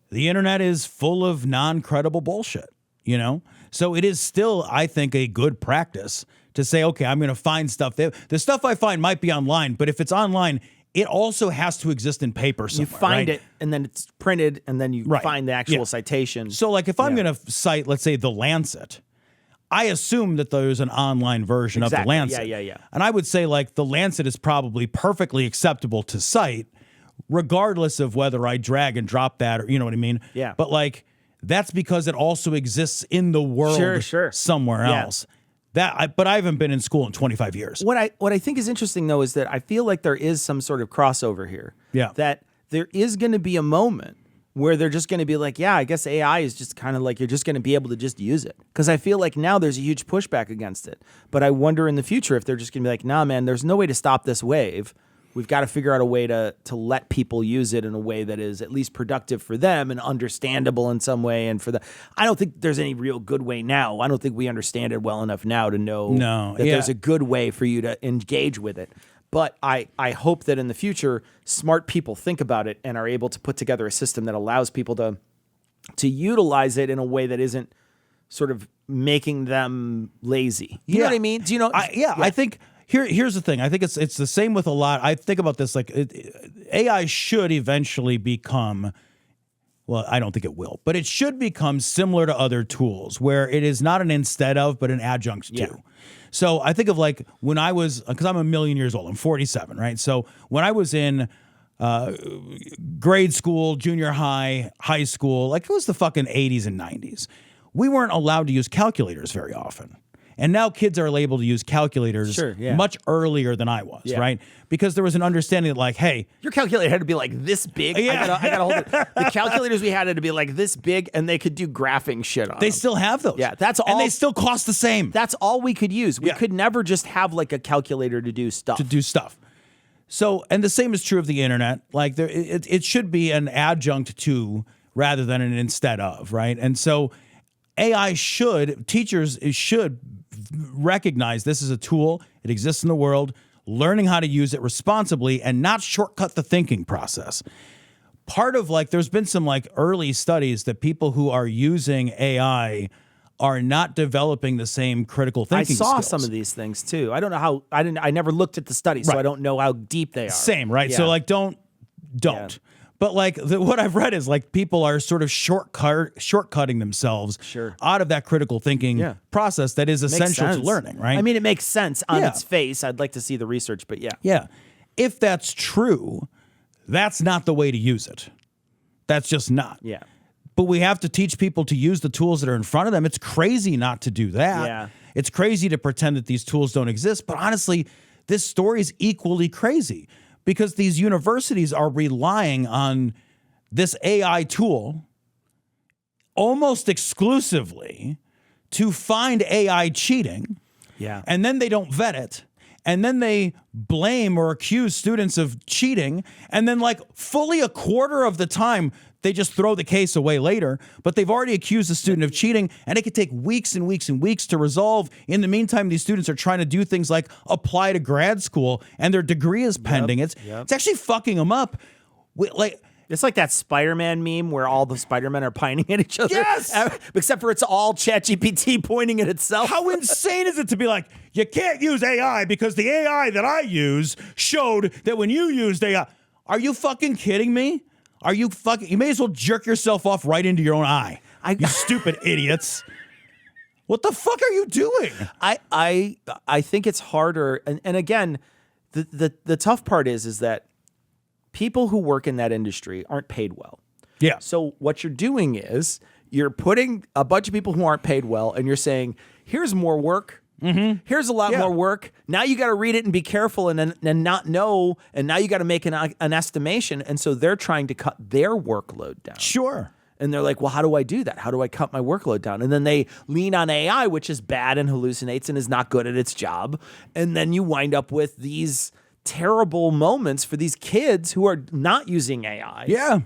[SPEAKER 1] the internet is full of non-credible bullshit, you know? So it is still, I think, a good practice to say, okay, I'm going to find stuff. The stuff I find might be online, but if it's online, it also has to exist in paper somewhere.
[SPEAKER 2] You find
[SPEAKER 1] right?
[SPEAKER 2] it, and then it's printed, and then you find the actual citation.
[SPEAKER 1] So like if I'm going to cite, let's say, The Lancet, I assume that there's an online version of The Lancet.
[SPEAKER 2] Yeah.
[SPEAKER 1] And I would say like The Lancet is probably perfectly acceptable to cite, regardless of whether I drag and drop that, or you know what I mean?
[SPEAKER 2] Yeah.
[SPEAKER 1] But like, that's because it also exists in the world somewhere else. But I haven't been in school in 25 years.
[SPEAKER 2] What I think is interesting though is that I feel like there is some sort of crossover here.
[SPEAKER 1] Yeah.
[SPEAKER 2] That there is going to be a moment where they're just going to be like, yeah, I guess AI is just kind of like you're just going to be able to just use it. Because I feel like now there's a huge pushback against it. But I wonder in the future if they're just going to be like, nah, man, there's no way to stop this wave. We've got to figure out a way to let people use it in a way that is at least productive for them and understandable in some way. And for I don't think there's any real good way now. I don't think we understand it well enough now to know that there's a good way for you to engage with it. But I hope that in the future, smart people think about it and are able to put together a system that allows people to utilize it in a way that isn't sort of making them lazy. You know what I mean? Do you know?
[SPEAKER 1] I think... Here's the thing. I think it's the same with a lot. I think about this like AI should eventually become, well, I don't think it will, but it should become similar to other tools where it is not an instead of, but an adjunct to. So I think of like when I was, because I'm a million years old, I'm 47, right? So when I was in grade school, junior high, high school, like it was the fucking 80s and 90s, we weren't allowed to use calculators very often. And now kids are able to use calculators much earlier than I was, right? Because there was an understanding that like, hey...
[SPEAKER 2] Your calculator had to be like this big.
[SPEAKER 1] Yeah.
[SPEAKER 2] I gotta hold it. The calculators we had to be like this big, and they could do graphing shit on them.
[SPEAKER 1] They still have those.
[SPEAKER 2] Yeah, that's all.
[SPEAKER 1] And they still cost the same.
[SPEAKER 2] That's all we could use. We could never just have like a calculator to do stuff.
[SPEAKER 1] So, and the same is true of the internet. Like, it should be an adjunct to rather than an instead of, right? And so teachers should recognize this is a tool, it exists in the world, learning how to use it responsibly and not shortcut the thinking process. Part of like, there's been some like early studies that people who are using AI are not developing the same critical thinking skills.
[SPEAKER 2] I saw some of these things too. I don't know how, I never looked at the study, so I don't know how deep they are.
[SPEAKER 1] Same, right? Yeah. So like, don't. Yeah. But like what I've read is like people are sort of shortcutting themselves out of that critical thinking process that is essential to learning, right?
[SPEAKER 2] I mean, it makes sense on its face. I'd like to see the research, but yeah.
[SPEAKER 1] Yeah. If that's true, that's not the way to use it. That's just not.
[SPEAKER 2] Yeah.
[SPEAKER 1] But we have to teach people to use the tools that are in front of them. It's crazy not to do that.
[SPEAKER 2] Yeah.
[SPEAKER 1] It's crazy to pretend that these tools don't exist. But honestly, this story is equally crazy. Because these universities are relying on this AI tool almost exclusively to find AI cheating.
[SPEAKER 2] Yeah.
[SPEAKER 1] And then they don't vet it. And then they blame or accuse students of cheating. And then like fully a quarter of the time, they just throw the case away later, but they've already accused the student of cheating, and it could take weeks and weeks and weeks to resolve. In the meantime, these students are trying to do things like apply to grad school, and their degree is pending. It's actually fucking them up.
[SPEAKER 2] It's like that Spider-Man meme where all the Spider-Men are pining at each other.
[SPEAKER 1] Yes!
[SPEAKER 2] Except for it's all ChatGPT pointing at itself.
[SPEAKER 1] How insane is it to be like, you can't use AI because the AI that I use showed that when you used AI... Are you fucking kidding me? You may as well jerk yourself off right into your own eye. You stupid idiots. What the fuck are you doing?
[SPEAKER 2] I think it's harder. And again, the tough part is that people who work in that industry aren't paid well.
[SPEAKER 1] Yeah.
[SPEAKER 2] So what you're doing is you're putting a bunch of people who aren't paid well, and you're saying, here's more work. Here's a lot more work. Now you got to read it and be careful and not know. And now you got to make an estimation. And so they're trying to cut their workload down.
[SPEAKER 1] Sure.
[SPEAKER 2] And they're like, well, how do I do that? How do I cut my workload down? And then they lean on AI, which is bad and hallucinates and is not good at its job. And then you wind up with these terrible moments for these kids who are not using AI.
[SPEAKER 1] Yeah.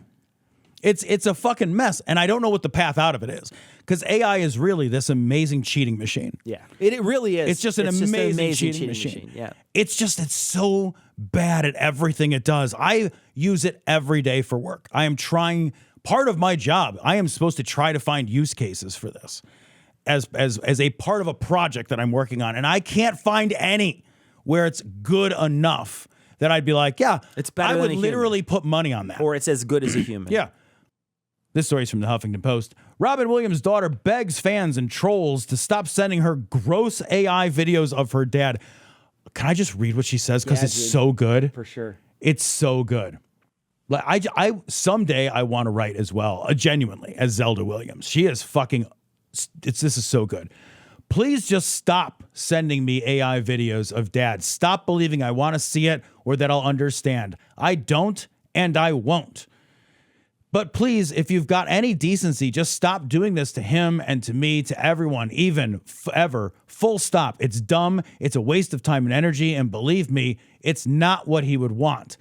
[SPEAKER 1] It's a fucking mess. And I don't know what the path out of it is. Because AI is really this amazing cheating machine.
[SPEAKER 2] Yeah. It really is.
[SPEAKER 1] It's just an amazing cheating machine.
[SPEAKER 2] Yeah.
[SPEAKER 1] It's so bad at everything it does. I use it every day for work. I am trying, part of my job, I am supposed to try to find use cases for this as a part of a project that I'm working on. And I can't find any where it's good enough that I'd be like, yeah,
[SPEAKER 2] it's better
[SPEAKER 1] I would
[SPEAKER 2] than a
[SPEAKER 1] literally put money on that.
[SPEAKER 2] Or it's as good as a human.
[SPEAKER 1] Yeah. This story is from the Huffington Post. Robin Williams' daughter begs fans and trolls to stop sending her gross AI videos of her dad. Can I just read what she says? Because it's so good.
[SPEAKER 2] For sure.
[SPEAKER 1] It's so good. Like I someday I want to write as well, genuinely, as Zelda Williams. She is fucking, this is so good. Please just stop sending me AI videos of dad. Stop believing I want to see it or that I'll understand. I don't and I won't. But please, if you've got any decency, just stop doing this to him and to me, to everyone, even ever. Full stop. It's dumb. It's a waste of time and energy. And believe me, it's not what he would want.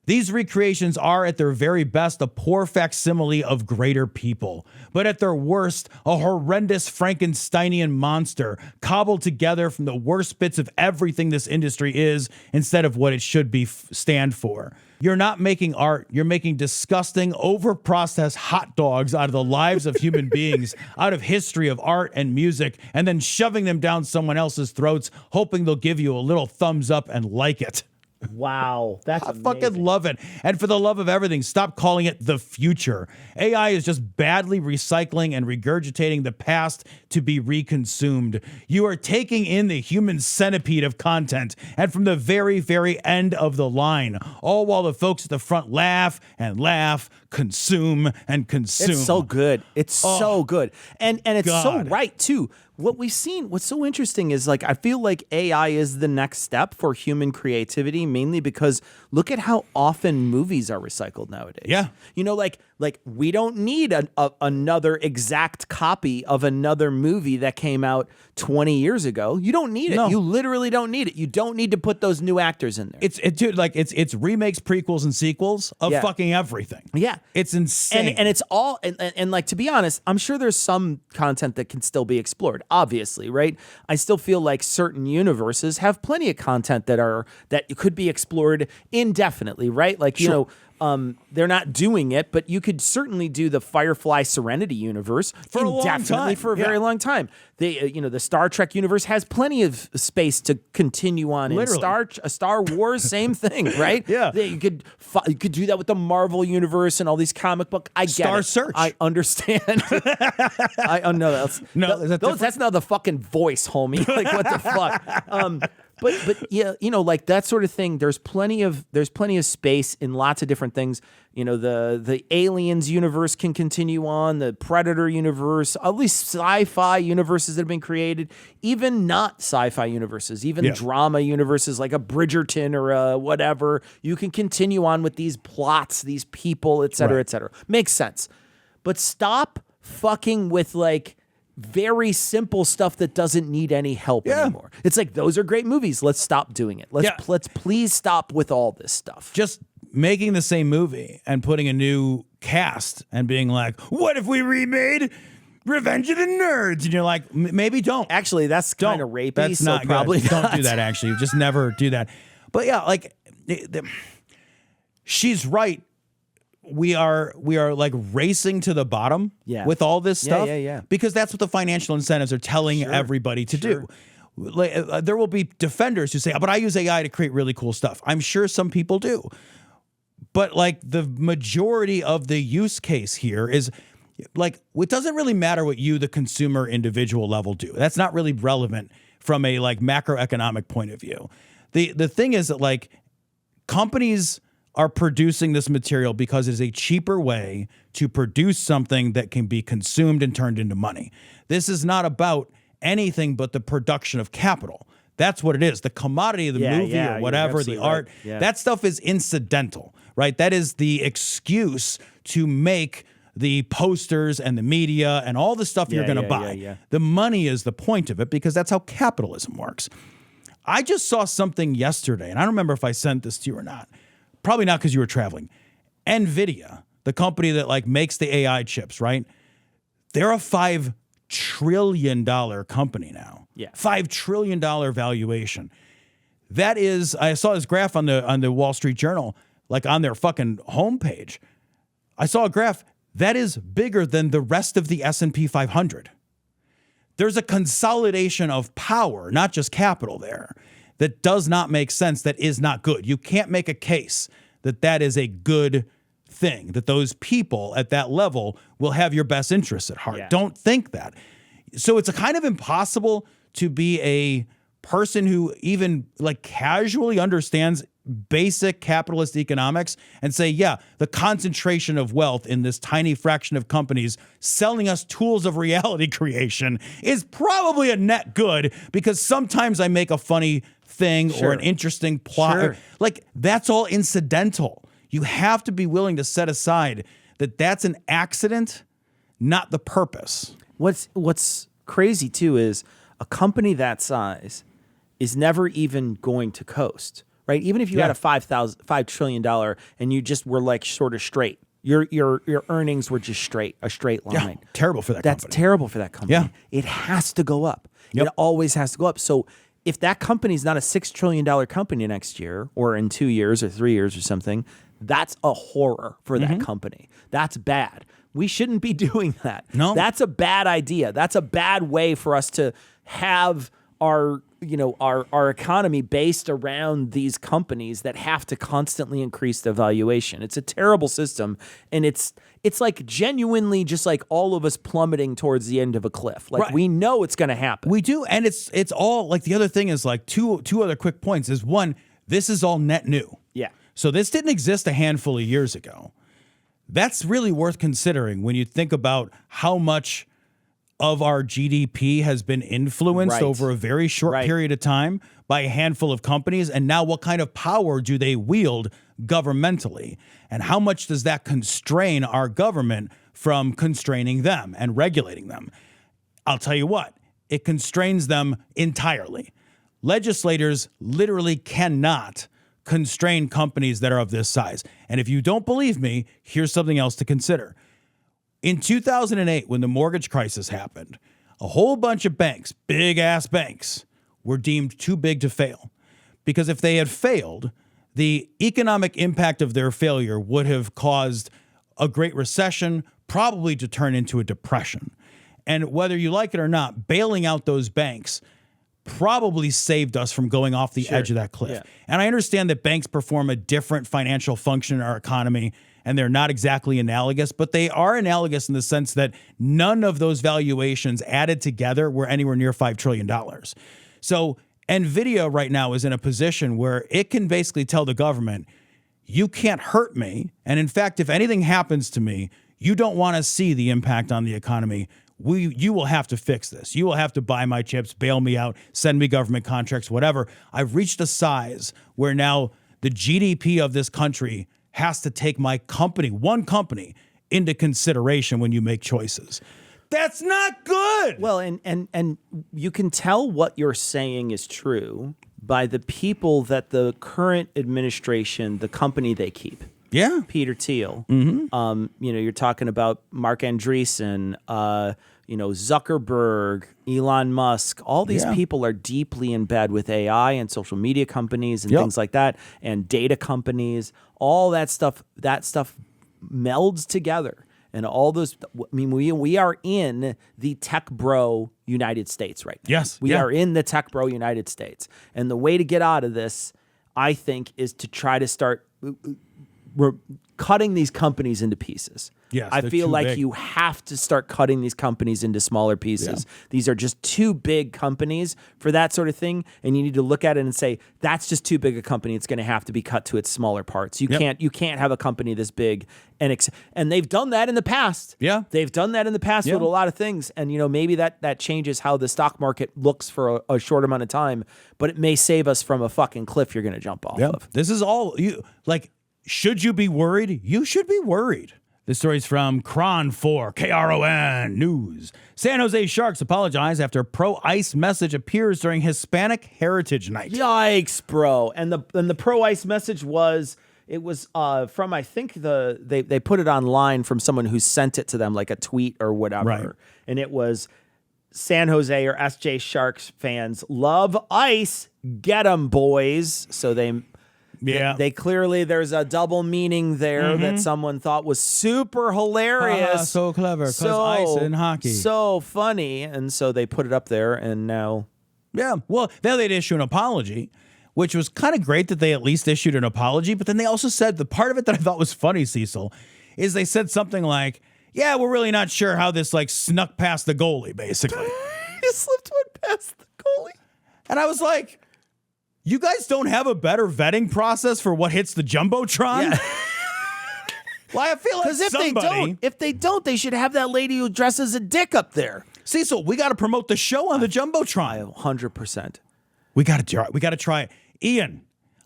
[SPEAKER 1] These recreations are at their very best a poor facsimile of greater people, but at their worst, a horrendous Frankensteinian monster cobbled together from the worst bits of everything this industry is instead of what it should be stand for. You're not making art. You're making disgusting, over-processed hot dogs out of the lives of human beings, out of history of art and music, and then shoving them down someone else's throats, hoping they'll give you a little thumbs up and like it.
[SPEAKER 2] Wow, that's
[SPEAKER 1] I fucking love it. And for the love of everything, stop calling it the future. AI is just badly recycling and regurgitating the past to be reconsumed. You are taking in the human centipede of content and from the very, very end of the line, all while the folks at the front laugh and laugh, consume and consume.
[SPEAKER 2] It's so good. It's so good. And it's
[SPEAKER 1] God.
[SPEAKER 2] so right too. What we've seen, what's so interesting is like, I feel like AI is the next step for human creativity, mainly because look at how often movies are recycled nowadays.
[SPEAKER 1] Yeah.
[SPEAKER 2] You know, like we don't need another exact copy of another movie that came out 20 years ago. You don't need it.
[SPEAKER 1] No.
[SPEAKER 2] You literally don't need it. You don't need to put those new actors in there.
[SPEAKER 1] It's remakes, prequels, and sequels of fucking everything.
[SPEAKER 2] Yeah.
[SPEAKER 1] It's insane.
[SPEAKER 2] And it's all, and like, to be honest, I'm sure there's some content that can still be explored, obviously, right? I still feel like certain universes have plenty of content that could be explored indefinitely, right? Like, you know, they're not doing it, but you could certainly do the Firefly Serenity universe
[SPEAKER 1] for a long time.
[SPEAKER 2] For a very long time. The Star Trek universe has plenty of space to continue on.
[SPEAKER 1] Literally.
[SPEAKER 2] In Star Wars, same thing, right?
[SPEAKER 1] Yeah.
[SPEAKER 2] You could do that with the Marvel universe and all these comic book. I get
[SPEAKER 1] Star
[SPEAKER 2] it.
[SPEAKER 1] Search.
[SPEAKER 2] I understand. I know that's not the fucking voice, homie. Like, what the fuck? But yeah, you know, like that sort of thing. There's plenty of space in lots of different things. You know, the Aliens universe can continue on, the Predator universe, all these sci-fi universes that have been created, even not sci-fi universes, even drama universes like a Bridgerton or a whatever. You can continue on with these plots, these people, et cetera, et cetera. Makes sense. But stop fucking with like very simple stuff that doesn't need any help anymore. It's like, those are great movies. Let's stop doing it. Let's please stop with all this stuff.
[SPEAKER 1] Just making the same movie and putting a new cast and being like, what if we remade Revenge of the Nerds? And you're like, maybe don't.
[SPEAKER 2] Actually, that's kind of rapey.
[SPEAKER 1] That's
[SPEAKER 2] so
[SPEAKER 1] not
[SPEAKER 2] probably
[SPEAKER 1] good.
[SPEAKER 2] not.
[SPEAKER 1] Don't do that, actually. Just never do that. But yeah, like, she's right. We are like racing to the bottom with all this stuff.
[SPEAKER 2] Yeah.
[SPEAKER 1] Because that's what the financial incentives are telling everybody to do. Like, there will be defenders who say, but I use AI to create really cool stuff. I'm sure some people do. But like the majority of the use case here is like, it doesn't really matter what you, the consumer individual level, do. That's not really relevant from a like macroeconomic point of view. The thing is that like companies are producing this material because it is a cheaper way to produce something that can be consumed and turned into money. This is not about anything but the production of capital. That's what it is. The commodity of the movie or whatever, the art, that stuff is incidental, right? That is the excuse to make the posters and the media and all the stuff you're going to buy. The money is the point of it because that's how capitalism works. I just saw something yesterday, and I don't remember if I sent this to you or not. Probably not because you were traveling. NVIDIA, the company that like makes the AI chips, right? They're a $5 trillion company now.
[SPEAKER 2] Yeah.
[SPEAKER 1] $5 trillion valuation. That is, I saw this graph on the Wall Street Journal, like on their fucking homepage. I saw a graph that is bigger than the rest of the S&P 500. There's a consolidation of power, not just capital there, that does not make sense, that is not good. You can't make a case that that is a good thing, that those people at that level will have your best interests at heart. Don't think that. So it's a kind of impossible to be a person who even like casually understands basic capitalist economics and say, yeah, the concentration of wealth in this tiny fraction of companies selling us tools of reality creation is probably a net good because sometimes I make a funny thing or an interesting plot. Like that's all incidental. You have to be willing to set aside that that's an accident, not the purpose.
[SPEAKER 2] What's crazy too is a company that size is never even going to coast. Right, even if you had a $5 trillion and you just were like sort of straight, your earnings were just a straight line.
[SPEAKER 1] Yeah, terrible for that company.
[SPEAKER 2] That's terrible for that company.
[SPEAKER 1] Yeah.
[SPEAKER 2] It has to go up. It always has to go up. So if that company's not a $6 trillion company next year or in 2 years or 3 years or something, that's a horror for that company. That's bad. We shouldn't be doing that.
[SPEAKER 1] No.
[SPEAKER 2] That's a bad idea. That's a bad way for us to have our economy based around these companies that have to constantly increase their valuation. It's a terrible system, and it's like genuinely just like all of us plummeting towards the end of a cliff. Like we know it's going to happen.
[SPEAKER 1] We do, and it's all like the other thing is like two other quick points is one, this is all net new.
[SPEAKER 2] Yeah.
[SPEAKER 1] So this didn't exist a handful of years ago. That's really worth considering when you think about how much of our GDP has been influenced over a very short period of time by a handful of companies. And now what kind of power do they wield governmentally? And how much does that constrain our government from constraining them and regulating them? I'll tell you what, it constrains them entirely. Legislators literally cannot constrain companies that are of this size. And if you don't believe me, here's something else to consider. In 2008, when the mortgage crisis happened, a whole bunch of banks, big-ass banks, were deemed too big to fail. Because if they had failed, the economic impact of their failure would have caused a great recession, probably to turn into a depression. And whether you like it or not, bailing out those banks probably saved us from going off the edge of that cliff. Yeah. And I understand that banks perform a different financial function in our economy, and they're not exactly analogous, but they are analogous in the sense that none of those valuations added together were anywhere near $5 trillion. So NVIDIA right now is in a position where it can basically tell the government, you can't hurt me. And in fact, if anything happens to me, you don't want to see the impact on the economy. You will have to fix this. You will have to buy my chips, bail me out, send me government contracts, whatever. I've reached a size where now the GDP of this country has to take my company, one company, into consideration when you make choices. That's not good.
[SPEAKER 2] Well, and you can tell what you're saying is true by the people that the current administration, the company they keep.
[SPEAKER 1] Yeah.
[SPEAKER 2] Peter Thiel. You're talking about Mark Andreessen, Zuckerberg, Elon Musk. All these people are deeply in bed with AI and social media companies and things like that, and data companies. All that stuff melds together. And all those, we are in the tech bro United States right now.
[SPEAKER 1] Yes.
[SPEAKER 2] We are in the tech bro United States. And the way to get out of this, I think, is to try to start cutting these companies into pieces.
[SPEAKER 1] Yes,
[SPEAKER 2] I
[SPEAKER 1] they're
[SPEAKER 2] feel
[SPEAKER 1] too
[SPEAKER 2] like
[SPEAKER 1] big.
[SPEAKER 2] you have to start cutting these companies into smaller pieces. These are just too big companies for that sort of thing, and you need to look at it and say that's just too big a company. It's going to have to be cut to its smaller parts. You can't have a company this big and they've done that in the past.
[SPEAKER 1] Yeah.
[SPEAKER 2] They've done that in the past with a lot of things, and maybe that changes how the stock market looks for a short amount of time, but it may save us from a fucking cliff you're going to jump off of.
[SPEAKER 1] This is all you like. Should you be worried? You should be worried. This story's from Kron4, KRON News. San Jose Sharks apologize after pro-ice message appears during Hispanic Heritage Night.
[SPEAKER 2] Yikes, bro! And the pro-ice message was from, I think they put it online from someone who sent it to them, like a tweet or whatever,
[SPEAKER 1] Right.
[SPEAKER 2] and it was San Jose or SJ Sharks fans love ice, get 'em boys. So they clearly, there's a double meaning there that someone thought was super hilarious.
[SPEAKER 1] So clever, because ice in hockey.
[SPEAKER 2] So funny. And so they put it up there, and now.
[SPEAKER 1] Yeah, well, then they'd issue an apology, which was kind of great that they at least issued an apology. But then they also said, the part of it that I thought was funny, Cecil, is they said something like, yeah, we're really not sure how this snuck past the goalie, basically.
[SPEAKER 2] It slipped one past the goalie.
[SPEAKER 1] And I was like, you guys don't have a better vetting process for what hits the Jumbotron?
[SPEAKER 2] Yeah.
[SPEAKER 1] Well, I feel like
[SPEAKER 2] if they don't, they should have that lady who dresses a dick up there.
[SPEAKER 1] Cecil, we got to promote the show on the Jumbotron.
[SPEAKER 2] 100%.
[SPEAKER 1] We got to try it. Ian,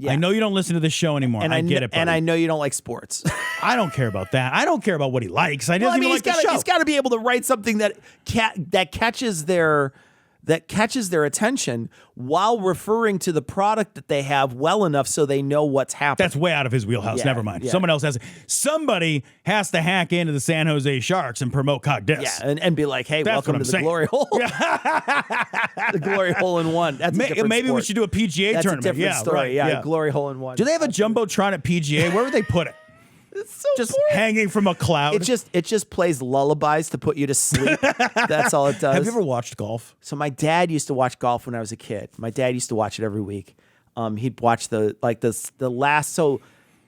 [SPEAKER 1] I know you don't listen to this show anymore. And I get it, buddy.
[SPEAKER 2] And I know you don't like sports.
[SPEAKER 1] I don't care about that. I don't care about what he likes. I don't even like the show.
[SPEAKER 2] He's got to be able to write something that catches their attention while referring to the product that they have well enough so they know what's happening.
[SPEAKER 1] That's way out of his wheelhouse.
[SPEAKER 2] Yeah,
[SPEAKER 1] Never mind.
[SPEAKER 2] yeah.
[SPEAKER 1] Somebody has to hack into the San Jose Sharks and promote Cock Dis.
[SPEAKER 2] Yeah, and be like, hey,
[SPEAKER 1] That's
[SPEAKER 2] welcome to the Glory Hole. The Glory Hole in One. That's a different
[SPEAKER 1] maybe
[SPEAKER 2] sport.
[SPEAKER 1] we should do a PGA
[SPEAKER 2] That's
[SPEAKER 1] tournament.
[SPEAKER 2] a different story.
[SPEAKER 1] Right,
[SPEAKER 2] yeah, Glory Hole in One.
[SPEAKER 1] Do they have a Jumbotron at PGA? Where would they put it?
[SPEAKER 2] It's so
[SPEAKER 1] Just
[SPEAKER 2] boring.
[SPEAKER 1] hanging from a cloud.
[SPEAKER 2] It just plays lullabies to put you to sleep. That's all it does.
[SPEAKER 1] Have you ever watched golf?
[SPEAKER 2] So my dad used to watch golf when I was a kid. My dad used to watch it every week. He'd watch the last. So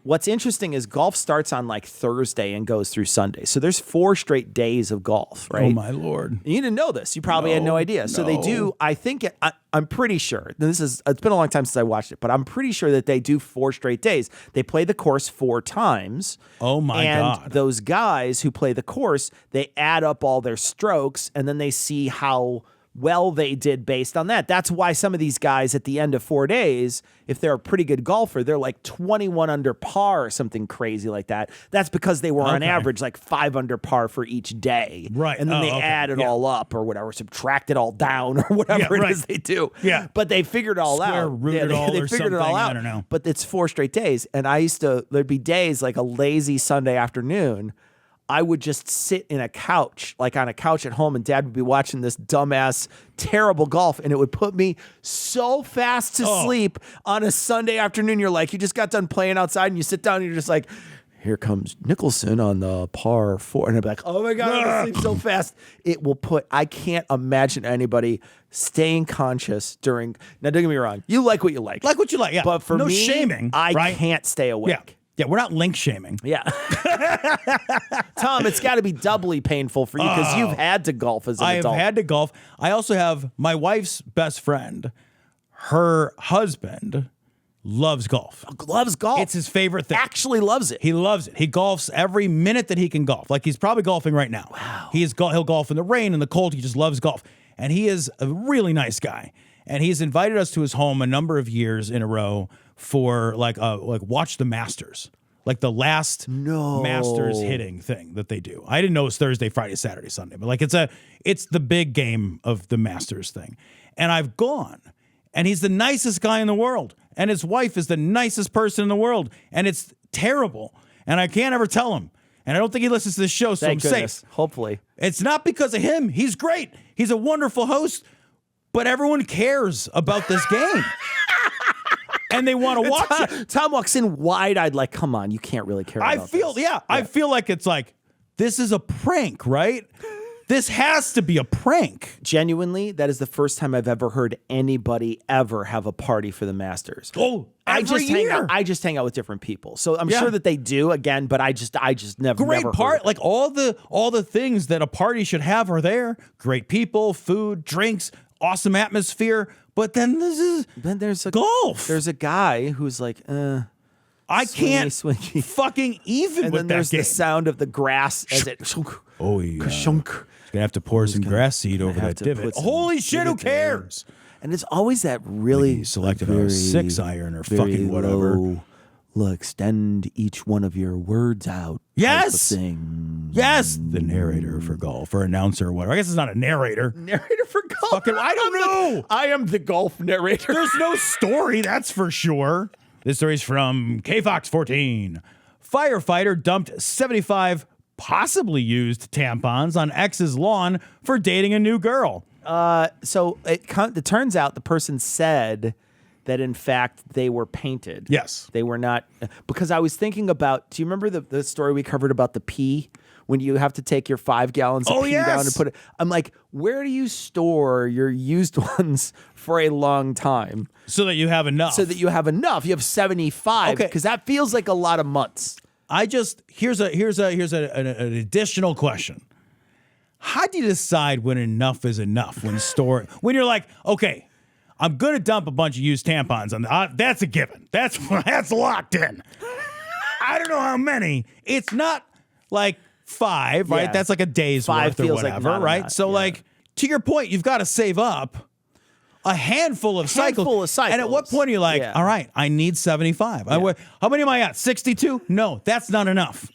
[SPEAKER 2] what's interesting is golf starts on Thursday and goes through Sunday. So there's 4 straight days of golf, right?
[SPEAKER 1] Oh my Lord!
[SPEAKER 2] You didn't know this. You probably had no idea. So they do. I think I'm pretty sure. It's been a long time since I watched it, but I'm pretty sure that they do 4 straight days. They play the course 4 times.
[SPEAKER 1] Oh my God!
[SPEAKER 2] And those guys who play the course, they add up all their strokes, and then they see how well they did based on that. That's why some of these guys at the end of 4 days, if they're a pretty good golfer, they're 21 under par or something crazy like that. That's because they were on average 5 under par for each day.
[SPEAKER 1] Right.
[SPEAKER 2] And then they add it all up or whatever, subtract it all down or whatever it is they do.
[SPEAKER 1] Yeah.
[SPEAKER 2] But they figured it all
[SPEAKER 1] Square
[SPEAKER 2] out.
[SPEAKER 1] root it all
[SPEAKER 2] they
[SPEAKER 1] or
[SPEAKER 2] figured it all
[SPEAKER 1] something.
[SPEAKER 2] out.
[SPEAKER 1] I don't know.
[SPEAKER 2] But it's 4 straight days. And there'd be days like a lazy Sunday afternoon, I would just sit in a couch, on a couch at home, and Dad would be watching this dumbass, terrible golf, and it would put me so fast to sleep on a Sunday afternoon. You're you just got done playing outside, and you sit down, and you're just here comes Nicholson on the par 4. And I'd be like, oh my God, I'm going to sleep so fast. I can't imagine anybody staying conscious during, now don't get me wrong, you like what you like.
[SPEAKER 1] Like what you like, yeah.
[SPEAKER 2] But for
[SPEAKER 1] no
[SPEAKER 2] me,
[SPEAKER 1] shaming,
[SPEAKER 2] I can't stay awake.
[SPEAKER 1] Yeah. Yeah, we're not link shaming.
[SPEAKER 2] Yeah. Tom, it's got to be doubly painful for you because you've had to golf as an adult.
[SPEAKER 1] I've had to golf. I also have my wife's best friend. Her husband loves golf.
[SPEAKER 2] Loves golf.
[SPEAKER 1] It's his favorite thing.
[SPEAKER 2] Actually loves it.
[SPEAKER 1] He loves it. He golfs every minute that he can golf. He's probably golfing right now.
[SPEAKER 2] Wow.
[SPEAKER 1] He'll golf in the rain and the cold. He just loves golf. And he is a really nice guy. And he's invited us to his home a number of years in a row for watch the Masters. The last Masters hitting thing that they do. I didn't know it was Thursday, Friday, Saturday, Sunday, but it's the big game of the Masters thing. And I've gone, and he's the nicest guy in the world, and his wife is the nicest person in the world, and it's terrible, and I can't ever tell him. And I don't think he listens to this show, so
[SPEAKER 2] Thank
[SPEAKER 1] I'm
[SPEAKER 2] goodness.
[SPEAKER 1] safe.
[SPEAKER 2] Hopefully.
[SPEAKER 1] It's not because of him. He's great. He's a wonderful host, but everyone cares about this game. And they want to watch it.
[SPEAKER 2] Tom walks in wide-eyed come on, you can't really care about this.
[SPEAKER 1] I feel like it's this is a prank, right? This has to be a prank.
[SPEAKER 2] Genuinely, that is the first time I've ever heard anybody ever have a party for the Masters.
[SPEAKER 1] Oh,
[SPEAKER 2] I
[SPEAKER 1] every
[SPEAKER 2] just hang out with different people, so I'm
[SPEAKER 1] Yeah.
[SPEAKER 2] sure that they do again. But I just never.
[SPEAKER 1] Great
[SPEAKER 2] never
[SPEAKER 1] part,
[SPEAKER 2] heard.
[SPEAKER 1] like all the things that a party should have are there. Great people, food, drinks, awesome atmosphere. But then
[SPEAKER 2] there's a
[SPEAKER 1] golf.
[SPEAKER 2] There's a guy who's like,
[SPEAKER 1] I can't
[SPEAKER 2] swingy.
[SPEAKER 1] fucking even
[SPEAKER 2] And
[SPEAKER 1] with
[SPEAKER 2] then
[SPEAKER 1] that
[SPEAKER 2] there's
[SPEAKER 1] game.
[SPEAKER 2] the sound of the grass as it.
[SPEAKER 1] Oh yeah.
[SPEAKER 2] Ka-shunk.
[SPEAKER 1] Gonna have to pour some grass seed over
[SPEAKER 2] have
[SPEAKER 1] that
[SPEAKER 2] to
[SPEAKER 1] divot.
[SPEAKER 2] put some
[SPEAKER 1] Holy shit! Who
[SPEAKER 2] divot there.
[SPEAKER 1] cares?
[SPEAKER 2] And it's always that really
[SPEAKER 1] He selected
[SPEAKER 2] very,
[SPEAKER 1] a 6-iron or
[SPEAKER 2] very
[SPEAKER 1] fucking whatever.
[SPEAKER 2] Low, extend each one of your words out.
[SPEAKER 1] Yes!
[SPEAKER 2] Type of thing.
[SPEAKER 1] Yes, the narrator for golf or announcer or whatever. I guess it's not a narrator.
[SPEAKER 2] Narrator for golf.
[SPEAKER 1] Fucking, I don't know.
[SPEAKER 2] I am the golf narrator.
[SPEAKER 1] There's no story, that's for sure. This story's from KFox14. Firefighter dumped 75 possibly used tampons on ex's lawn for dating a new girl.
[SPEAKER 2] So it turns out the person said that in fact they were painted.
[SPEAKER 1] Yes.
[SPEAKER 2] They were not, because I was thinking about, do you remember the story we covered about the pee? When you have to take your 5 gallons of pee down and put it, I'm like, where do you store your used ones for a long time?
[SPEAKER 1] So that you have enough.
[SPEAKER 2] So that you have enough. You have 75,
[SPEAKER 1] Okay.
[SPEAKER 2] because that feels like a lot of months.
[SPEAKER 1] Here's an additional question. How do you decide when enough is enough? When you're like, okay, I'm gonna dump a bunch of used tampons on that's a given. That's locked in. I don't know how many. It's not like 5, right?
[SPEAKER 2] Yeah.
[SPEAKER 1] That's like a day's
[SPEAKER 2] 5
[SPEAKER 1] worth or
[SPEAKER 2] feels like
[SPEAKER 1] whatever,
[SPEAKER 2] not
[SPEAKER 1] right?
[SPEAKER 2] enough,
[SPEAKER 1] So
[SPEAKER 2] yeah.
[SPEAKER 1] like to your point, you've got to save up a handful of cycles. And at what point are you like,
[SPEAKER 2] Yeah.
[SPEAKER 1] all right, I need 75. How many am I at? 62? No, that's not enough.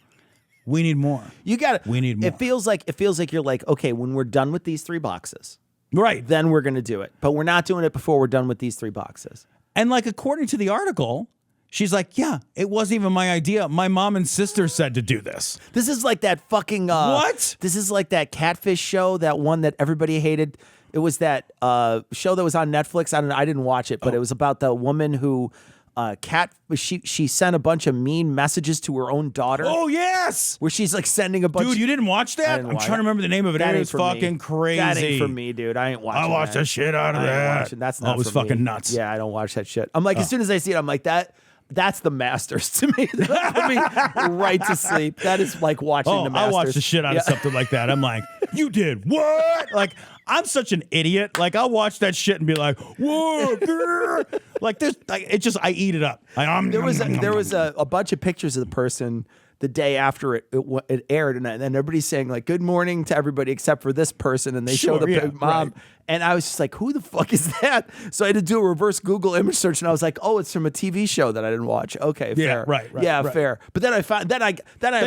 [SPEAKER 1] We need more.
[SPEAKER 2] You got it.
[SPEAKER 1] We need more.
[SPEAKER 2] It feels like you're like, okay, when we're done with these 3 boxes,
[SPEAKER 1] Right.
[SPEAKER 2] then we're going to do it. But we're not doing it before we're done with these 3 boxes.
[SPEAKER 1] And like according to the article, she's like, yeah, it wasn't even my idea. My mom and sister said to do this.
[SPEAKER 2] This is like that fucking
[SPEAKER 1] What?
[SPEAKER 2] This is like that catfish show, that one that everybody hated. It was that show that was on Netflix. I didn't watch it, but it was about the woman who she sent a bunch of mean messages to her own daughter.
[SPEAKER 1] Oh, yes.
[SPEAKER 2] Where she's like sending a bunch.
[SPEAKER 1] Dude, you didn't watch that?
[SPEAKER 2] didn't
[SPEAKER 1] I'm
[SPEAKER 2] watch
[SPEAKER 1] trying to remember the name of it.
[SPEAKER 2] That
[SPEAKER 1] It
[SPEAKER 2] ain't
[SPEAKER 1] was
[SPEAKER 2] for me.
[SPEAKER 1] fucking crazy.
[SPEAKER 2] That ain't for me, dude. I ain't watching.
[SPEAKER 1] I watched
[SPEAKER 2] that.
[SPEAKER 1] the shit out of
[SPEAKER 2] I ain't
[SPEAKER 1] that.
[SPEAKER 2] watching. That's
[SPEAKER 1] Oh,
[SPEAKER 2] not.
[SPEAKER 1] it was
[SPEAKER 2] for
[SPEAKER 1] fucking
[SPEAKER 2] me.
[SPEAKER 1] nuts.
[SPEAKER 2] Yeah, I don't watch that shit. I'm like, as soon as I see it, I'm like that. That's the Masters to me. That put me right to sleep. That is like watching the Masters.
[SPEAKER 1] I watch the shit out of something like that. I'm like, you did what? Like, I'm such an idiot. Like, I'll watch that shit and be like, whoa, grr. Like, there's, like, it just, I eat it up.
[SPEAKER 2] There was a bunch of pictures of the person the day after it aired, and everybody's saying like good morning to everybody except for this person, and they show the mom,
[SPEAKER 1] right.
[SPEAKER 2] and I was just like, who the fuck is that? So I had to do a reverse Google image search, and I was like, oh, it's from a TV show that I didn't watch. Okay, fair.
[SPEAKER 1] Right,
[SPEAKER 2] yeah,
[SPEAKER 1] right.
[SPEAKER 2] fair. But then I found then of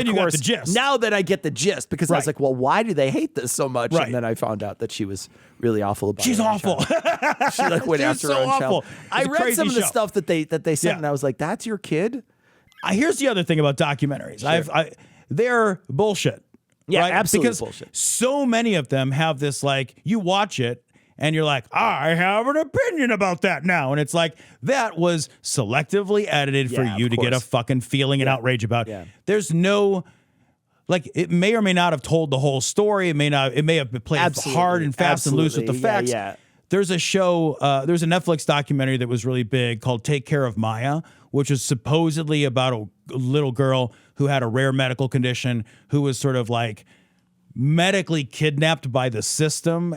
[SPEAKER 1] you got
[SPEAKER 2] course
[SPEAKER 1] the gist.
[SPEAKER 2] now that I get the gist, because I was
[SPEAKER 1] Right.
[SPEAKER 2] like, well, why do they hate this so much?
[SPEAKER 1] Right.
[SPEAKER 2] And then I found out that she was really awful about it.
[SPEAKER 1] She's awful.
[SPEAKER 2] She like went
[SPEAKER 1] She was
[SPEAKER 2] after
[SPEAKER 1] so
[SPEAKER 2] her own
[SPEAKER 1] awful.
[SPEAKER 2] child.
[SPEAKER 1] It's
[SPEAKER 2] I
[SPEAKER 1] a
[SPEAKER 2] read
[SPEAKER 1] crazy
[SPEAKER 2] some of the
[SPEAKER 1] show.
[SPEAKER 2] stuff that they sent,
[SPEAKER 1] Yeah.
[SPEAKER 2] and I was like, that's your kid?
[SPEAKER 1] Here's the other thing about documentaries. They're bullshit.
[SPEAKER 2] Yeah,
[SPEAKER 1] right?
[SPEAKER 2] absolutely
[SPEAKER 1] because
[SPEAKER 2] bullshit.
[SPEAKER 1] So many of them have this, like, you watch it and you're like, I have an opinion about that now. And it's like, that was selectively edited for
[SPEAKER 2] Yeah,
[SPEAKER 1] you
[SPEAKER 2] of
[SPEAKER 1] to get a
[SPEAKER 2] course.
[SPEAKER 1] fucking feeling and outrage about.
[SPEAKER 2] Yeah.
[SPEAKER 1] There's no, like, it may or may not have told the whole story. It may have been played
[SPEAKER 2] Absolutely.
[SPEAKER 1] hard and fast and loose with the
[SPEAKER 2] Absolutely.
[SPEAKER 1] facts.
[SPEAKER 2] Yeah.
[SPEAKER 1] There's a show, there's a Netflix documentary that was really big called Take Care of Maya, which is supposedly about a little girl who had a rare medical condition, who was sort of like medically kidnapped by the system.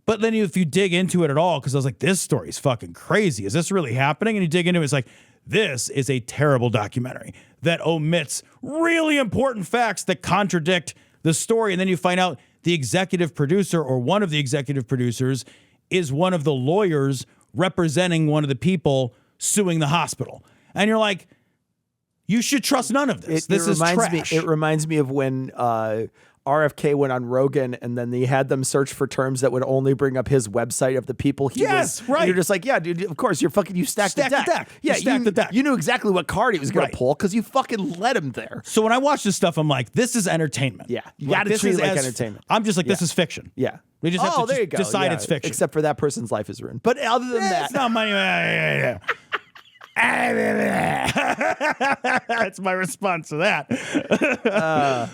[SPEAKER 1] But then if you dig into it at all, because I was like, this story's fucking crazy. Is this really happening? And you dig into it, it's like, this is a terrible documentary that omits really important facts that contradict the story. And then you find out the executive producer or one of the executive producers is one of the lawyers representing one of the people suing the hospital. And you're like, you should trust none of this. This is trash.
[SPEAKER 2] It reminds me of when RFK went on Rogan, and then they had them search for terms that would only bring up his website of the people he was.
[SPEAKER 1] Right.
[SPEAKER 2] And you're just like, yeah, dude, of course, you stacked the deck.
[SPEAKER 1] You
[SPEAKER 2] Yeah,
[SPEAKER 1] stacked the deck.
[SPEAKER 2] You knew exactly what card he was going
[SPEAKER 1] Right.
[SPEAKER 2] to pull because you fucking let him there.
[SPEAKER 1] So when I watch this stuff, I'm like, this is entertainment.
[SPEAKER 2] Yeah. You
[SPEAKER 1] Like,
[SPEAKER 2] gotta
[SPEAKER 1] this
[SPEAKER 2] treat
[SPEAKER 1] is
[SPEAKER 2] it like
[SPEAKER 1] as-
[SPEAKER 2] entertainment.
[SPEAKER 1] I'm just like, this
[SPEAKER 2] Yeah.
[SPEAKER 1] is fiction.
[SPEAKER 2] Yeah.
[SPEAKER 1] We just have to
[SPEAKER 2] there you go.
[SPEAKER 1] decide
[SPEAKER 2] Yeah.
[SPEAKER 1] it's fiction.
[SPEAKER 2] Except for that person's life is ruined. But other than that,
[SPEAKER 1] It's not money. That's my response to that.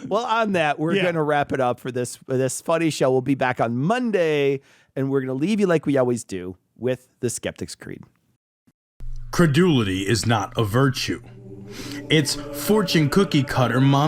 [SPEAKER 2] Well, on that, we're going to wrap it up for this funny show. We'll be back on Monday, and we're going to leave you like we always do with the Skeptic's Creed.
[SPEAKER 3] Credulity is not a virtue. It's fortune cookie cutter mom